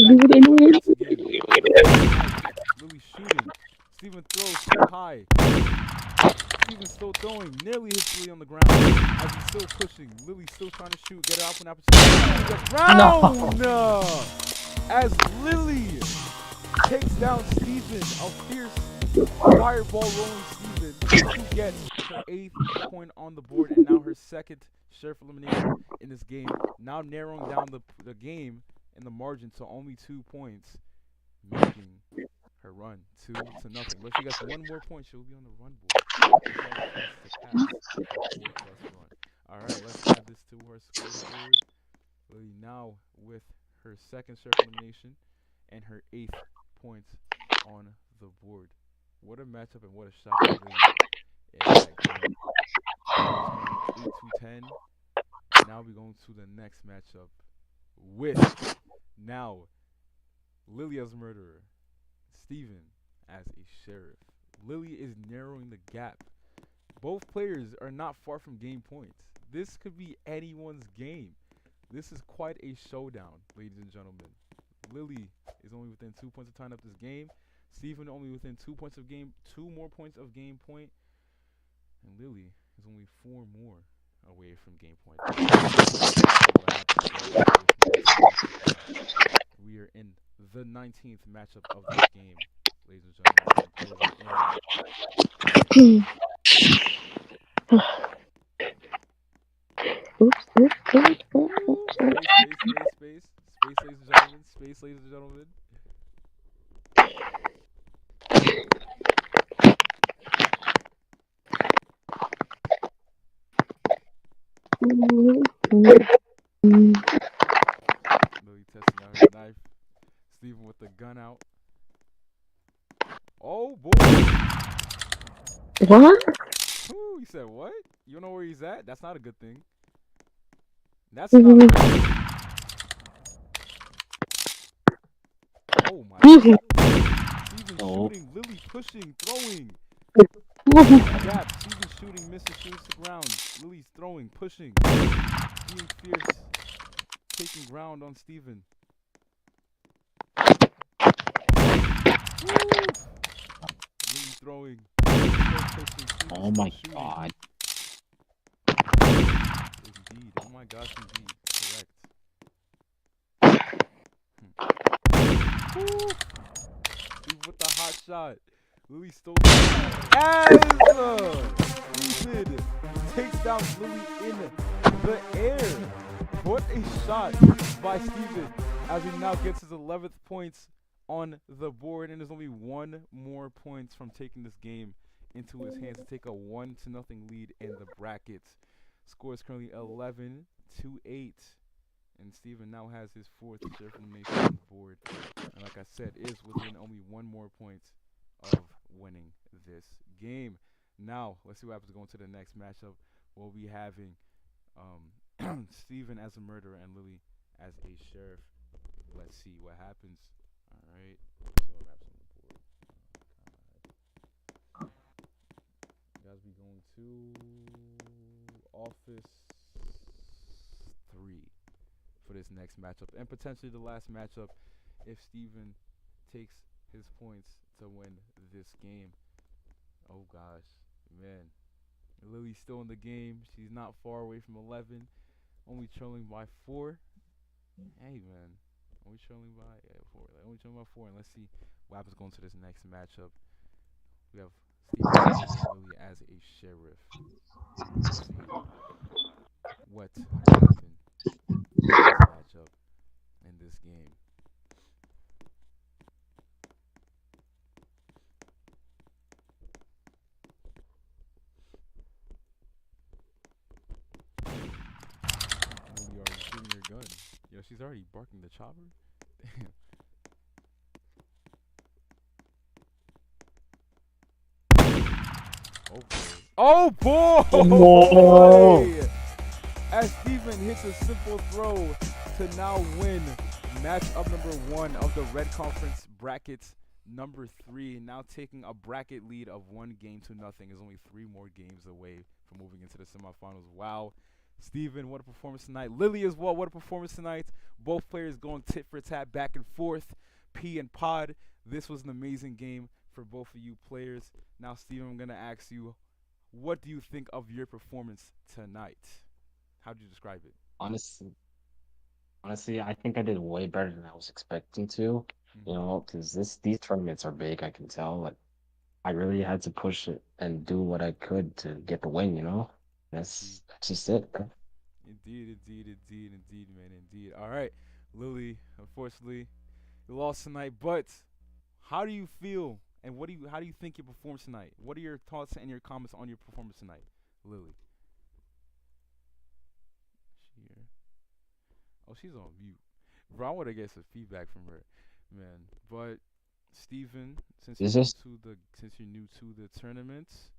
shooting. Steven throws too high. Steven's still throwing. Nearly hits Lily on the ground as he's still pushing. Lily's still trying to shoot. Get her out an opportunity. Gets round! No. As Lily takes down Steven. A fierce fireball rolling Steven to get her 8th point on the board and now her 2nd sheriff elimination in this game. Now narrowing down the game and the margin to only 2 points, making her run 2-0. But if she gets 1 more point, she'll be on the run board. All right, let's add this to her scoreboard. Lily now with her 2nd sheriff elimination and her 8th points on the board. What a matchup and what a shot for Lily in that game. 8-10. Now we're going to the next matchup with now Lily as a murderer, Steven as a sheriff. Lily is narrowing the gap. Both players are not far from game points. This could be anyone's game. This is quite a showdown, ladies and gentlemen. Lily is only within 2 points of tying up this game. Steven only within 2 points of game, 2 more points of game point. And Lily is only 4 more away from game point. We are in the 19th matchup of this game, ladies and gentlemen. Oops. Space, ladies and gentlemen. Lily testing out her knife. Steven with the gun out. Oh boy! What? Ooh, you said what? You don't know where he's at? That's not a good thing. That's not a good thing. Oh my God. Steven shooting, Lily pushing, throwing. Gap, Steven shooting, misses, shoots the ground. Lily's throwing, pushing. Being fierce. Taking ground on Steven. Lily throwing. Pushing, Oh my God. Indeed. Oh my gosh, indeed. Correct. Steve with the hot shot. Lily stole as Steven takes down Lily in the air. What a shot by Steven as he now gets his 11th points on the board and there's only 1 more points from taking this game into his hands to take a 1-0 lead in the brackets. Score is currently 11-8. And Steven now has his 4th sheriff elimination on the board. And like I said, is within only 1 more point of winning this game. Now, let's see what happens going to the next matchup. We'll be having Steven as a murderer and Lily as a sheriff. Let's see what happens. All right. Let's see what happens on the board. You guys be going to Office 3 for this next matchup and potentially the last matchup if Steven takes his points to win this game. Oh gosh, man. Lily's still in the game. She's not far away from 11. Only trailing by 4. Hey man. Only trailing by 4. Only trailing by 4. And let's see what happens going to this next matchup. We have Steven and Lily as a sheriff. Let's see what will happen in this matchup in this game. Lily already shooting her gun. Yo, she's already barking the chopper. Damn. Oh boy! No. As Steven hits a simple throw to now win matchup number 1 of the Red Conference brackets number 3, now taking a bracket lead of 1 game to nothing. Is only 3 more games away from moving into the semifinals. Wow. Steven, what a performance tonight. Lily as well, what a performance tonight. Both players going tit for tat back and forth. P and Pod. This was an amazing game for both of you players. Now, Steven, I'm going to ask you, what do you think of your performance tonight? How do you describe it? Honestly, honestly, I think I did way better than I was expecting to. You Mm-hmm. know, because these tournaments are big. I can tell. Like, I really had to push it and do what I could to get the win. You know, Indeed. that's just it. Indeed, man, indeed. All right, Lily. Unfortunately, you lost tonight, but how do you feel, and how do you think you performed tonight? What are your thoughts and your comments on your performance tonight, Lily? She here? Oh, she's on mute. Bro, I want to get some feedback from her, man. But Steven, It's just since you're new to the tournaments,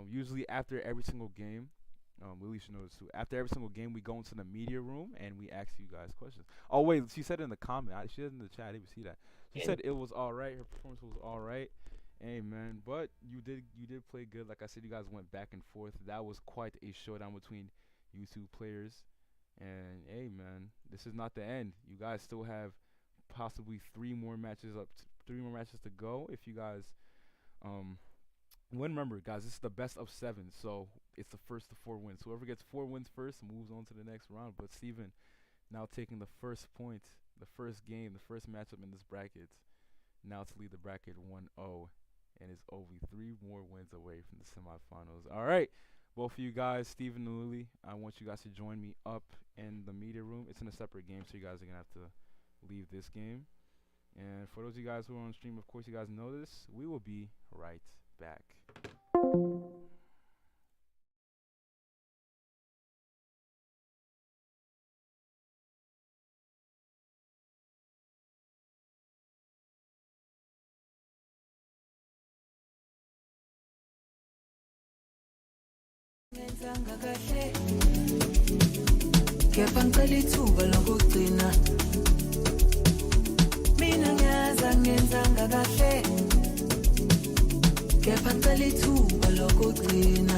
usually after every single game, Lily should know this too. After every single game, we go into the media room and we ask you guys questions. Oh wait, she said in the comment. She said in the chat. I didn't even see that. She said it was all right. Her performance was all right. Hey man, but you did play good. Like I said, you guys went back and forth. That was quite a showdown between you two players. And hey man, this is not the end. You guys still have possibly three more matches to go. If you guys um remember, guys, this is the best of 7, so it's the first to 4 wins. Whoever gets 4 wins first moves on to the next round. But Steven now taking the first point, the first game, the first matchup in this bracket, now to lead the bracket 1-0, and is only 3 more wins away from the semifinals. All right, both of you guys, Steven and Lily, I want you guys to join me up in the media room. It's in a separate game, so you guys are going to have to leave this game. And for those of you guys who are on stream, of course, you guys know this. We will be right back. Ngenzanga kahle kepha ngicela ithuba lokugcina mina ngiyazi angenzanga kahle kepha ngicela ithuba lokugcina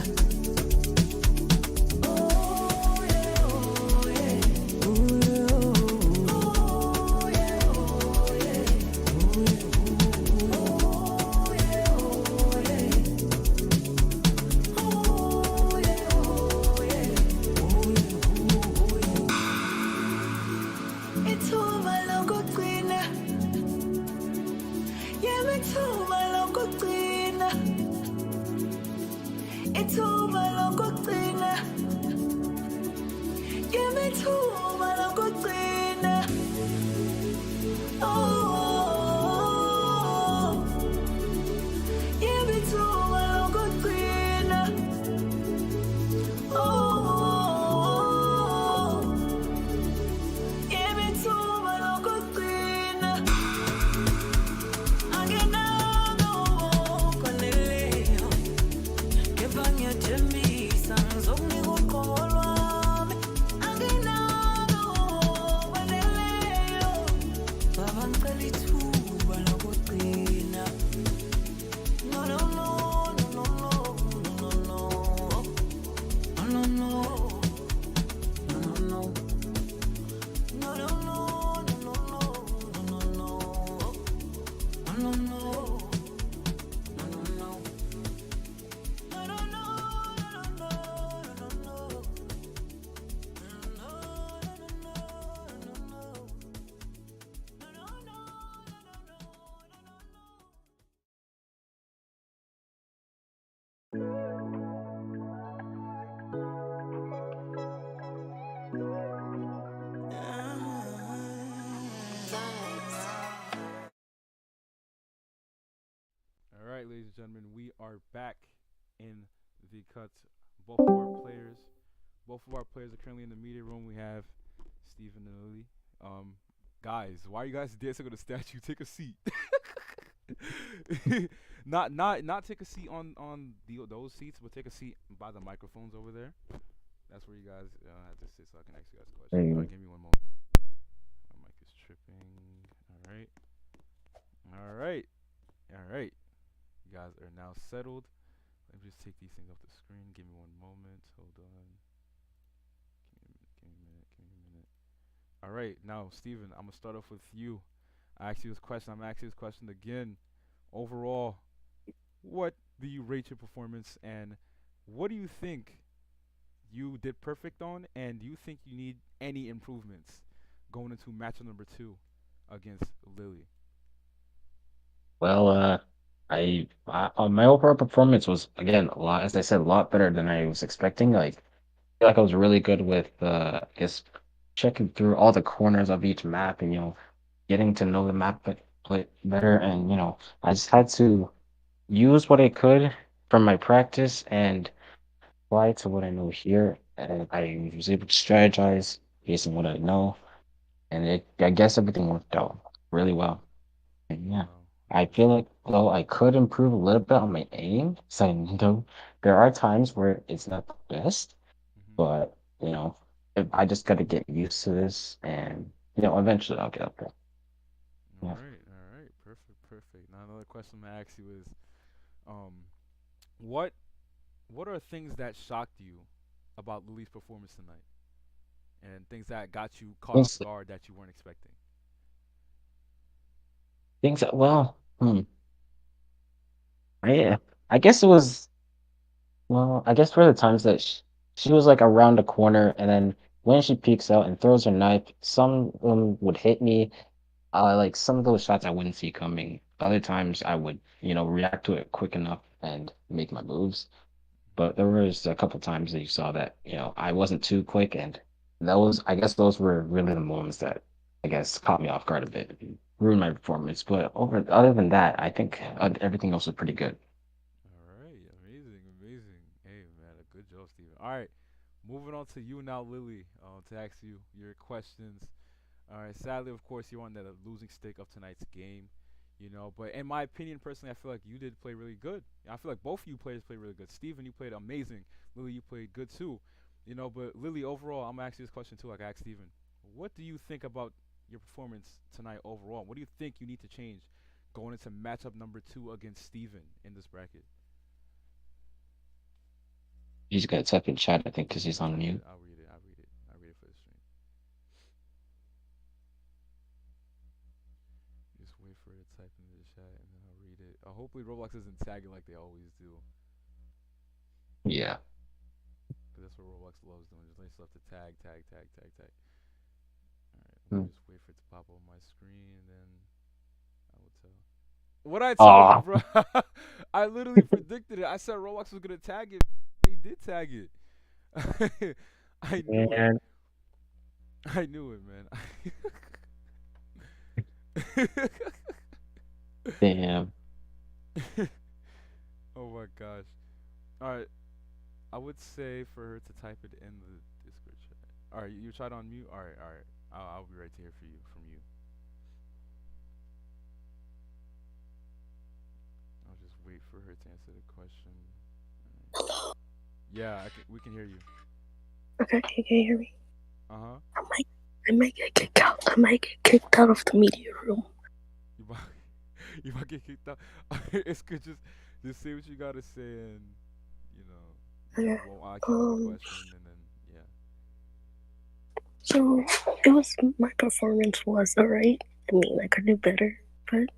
All right, ladies and gentlemen, we are back in the cut. Both of our players, both of our players are currently in the media room. We have Stephen and Lily. Guys, why are you guys dancing on the statue? Take a seat. not take a seat on those seats, but take a seat by the microphones over there. That's where you guys have to sit, so I can ask you guys questions. All right, give me one moment. My mic is tripping. All right. All right. All right. You guys are now settled. Let me just take these things off the screen. Give me one moment. Hold on. Give me a minute. Give me a minute. All right. Now, Steven, I'm going to start off with you. I asked you this question. I'm going to ask you this question again. Overall, what do you rate your performance, and What do you think you did perfect on, and do you think you need any improvements going into matchup number 2 against Lily? Well, my overall performance was again a lot, as I said, a lot better than I was expecting. Like, I feel like I was really good with, I guess, checking through all the corners of each map and getting to know the map better. And I just had to use what I could from my practice and apply to what I know here. And I was able to strategize based on what I know, and I guess everything worked out really well. And yeah, Wow. I feel like though I could improve a little bit on my aim. So I know there are times where it's not the best, Hmm. but if I just got to get used to this, and eventually I'll get up there. Yeah. All right, perfect, perfect. Now another question I'm gonna ask you is, um, what what are things that shocked you about Lily's performance tonight, and things that got you caught off Things, guard that you weren't expecting? well, I I guess it was I guess for the times that she was like around the corner, and then when she peeks out and throws her knife, some of them would hit me. Like some of those shots I wouldn't see coming. Other times I would, react to it quick enough and make my moves. But there was a couple times that you saw that, I wasn't too quick, and I guess those were really the moments that I guess caught me off guard a bit, and ruined my performance. But other than that, I think everything else was pretty good. All right, amazing, amazing. Hey, man, a good job, Steven. All right, moving on to you now, Lily, to ask you your questions. All right, sadly, of course, you're on the losing stick of tonight's game, but in my opinion, personally, I feel like you did play really good. I feel like both of you players played really good. Steven, you played amazing. Lily, you played good too. But Lily, overall, I'm gonna ask you this question too, like I asked Steven. What do you think about your performance tonight overall? What do you think you need to change going into matchup number 2 against Steven in this bracket? He's got to type in chat, I think, because he's on Type it. mute. I'll read it. I'll read it. I'll read it for the stream. Just wait for it to type into the chat and then I'll read it. Hopefully Roblox isn't tagging like they always do. Yeah. Because that's what Roblox loves doing. Just they just love to tag, tag, tag, tag, tag. Alright, let Hmm. me just wait for it to pop up on my screen and then I will tell. What I tell you, Aw. bro? I literally predicted it. I said Roblox was gonna tag it. They did tag it. I knew it. Man. I knew it, man. Damn. Oh my gosh. All right. I would say for her to type it in the Discord chat. All right, you tried on mute. All right, all right. I'll be right here for you from you. I'll just wait for her to answer the question. Yeah, we can hear you. Okay, can you hear me? Uh huh. I might get kicked out. I might get kicked out of the media room. You might, you might get kicked out. It's good. Just say what you gotta say, and you know, Okay. I can with the question, and then yeah. So my performance was alright. I mean, I could do better, but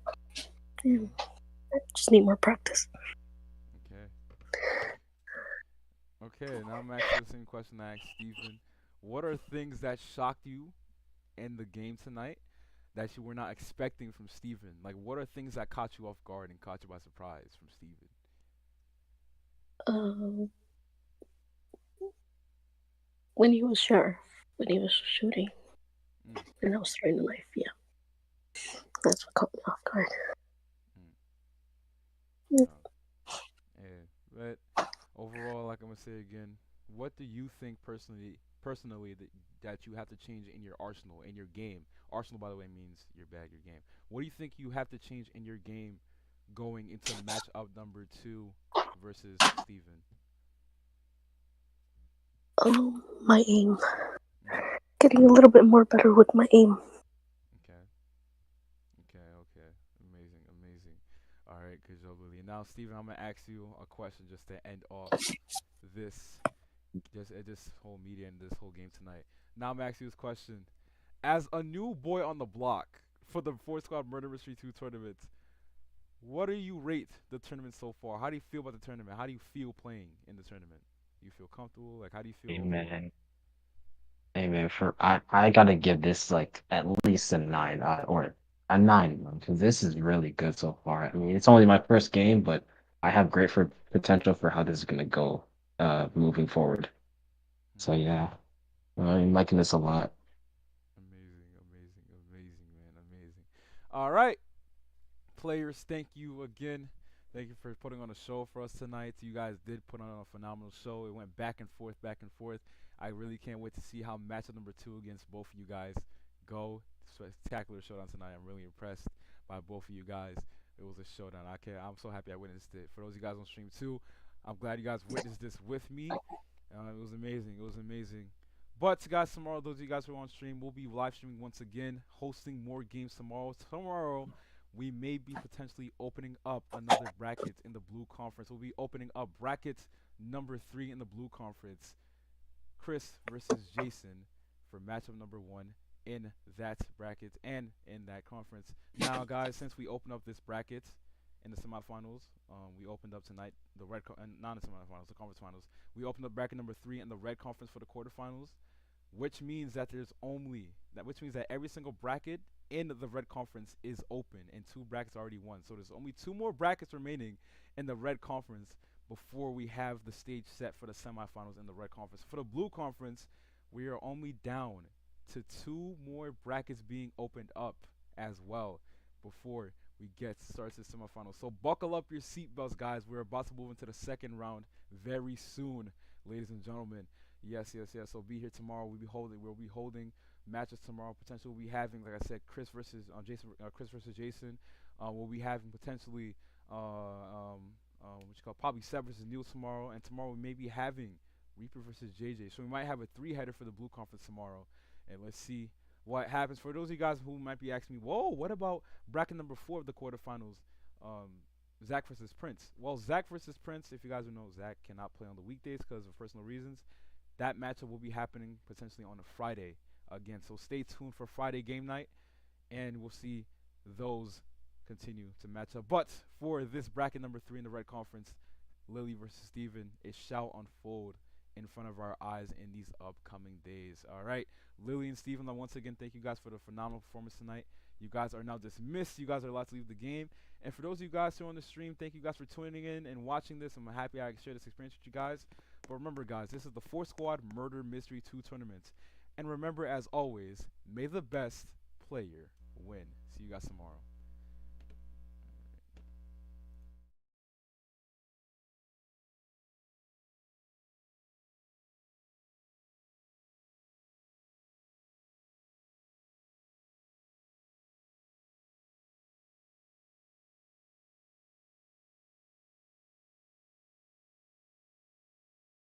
I just need more practice. Okay. Okay. Now I'm asking the same question I asked Steven. What are things that shocked you in the game tonight that you were not expecting from Steven? Like, what are things that caught you off guard and caught you by surprise from Steven? Um, when he was shooting, Mm, and I was throwing the knife. Yeah, that's what caught me off guard. mm. Yeah, but overall, like I'm gonna say again, what do you think personally that you have to change in your arsenal, in your game? Arsenal, by the way, means your bag, your game. What do you think you have to change in your game going into matchup number 2 versus Steven? My aim. Mm, Getting a little bit more better with my aim. okay, okay. Amazing, amazing. All right, good job, Lily. Now, Steven, I'm gonna ask you a question just to end off this this whole media and this whole game tonight. Now I'm asking you this question: as a new boy on the block for the Four Squad Murder Mystery 2 tournament, What do you rate the tournament so far? How do you feel about the tournament? How do you feel playing in the tournament? You feel comfortable? Like, how do you feel Hey overall? man, hey man, for I gotta give this like at least a 9 or a 9 because this is really good so far. I mean, it's only my first game, but I have great for potential for how this is gonna go moving forward. So Hmm. yeah, I'm liking this a lot. Amazing, amazing, amazing, man, amazing. All right, players, thank you again. Thank you for putting on a show for us tonight. You guys did put on a phenomenal show. It went back and forth, back and forth. I really can't wait to see how matchup number 2 against both of you guys go. Spectacular showdown tonight. I'm really impressed by both of you guys. It was a showdown. I'm so happy I witnessed it. For those of you guys on stream too, I'm glad you guys witnessed this with me. It was amazing. It was amazing. But guys, tomorrow, those of you guys who are on stream, we'll be live streaming once again, hosting more games tomorrow. Tomorrow, we may be potentially opening up another bracket in the blue conference. We'll be opening up bracket number 3 in the blue conference. Chris versus Jason for matchup number 1 in that bracket and in that conference. Now, guys, since we opened up this bracket in the semifinals, we opened up tonight the not the semifinals, the conference finals. We opened up bracket number 3 in the red conference for the quarterfinals, which means that which means that every single bracket in the red conference is open and 2 brackets already won. So there's only 2 more brackets remaining in the red conference before we have the stage set for the semifinals in the red conference. For the blue conference, we are only down to 2 more brackets being opened up as well before we get started to the semifinals. So buckle up your seatbelts, guys. We're about to move into the second round very soon, ladies and gentlemen. Yes, yes, yes. So be here tomorrow. We'll be holding matches tomorrow. Potentially, we'll be having, like I said, Chris versus Jason. Chris versus Jason. We'll be having potentially what you call probably Seth versus Neil tomorrow, and tomorrow we may be having Reaper versus JJ. So we might have a 3-header for the blue conference tomorrow, and let's see what happens. For those of you guys who might be asking me, whoa, what about bracket number 4 of the quarterfinals? Zach versus Prince. Well, Zach versus Prince, if you guys don't know, Zach cannot play on the weekdays because of personal reasons. That matchup will be happening potentially on a Friday again. So stay tuned for Friday game night, and we'll see those continue to match up. But for this bracket number 3 in the red conference, Lily versus Steven, it shall unfold in front of our eyes in these upcoming days. All right, Lily and Steven, once again, thank you guys for the phenomenal performance tonight. You guys are now dismissed. You guys are allowed to leave the game. And for those of you guys who are on the stream, thank you guys for tuning in and watching this. I'm happy I can share this experience with you guys. But remember, guys, this is the ForceSquad Murder Mystery 2 tournament. And remember, as always, may the best player win. See you guys tomorrow.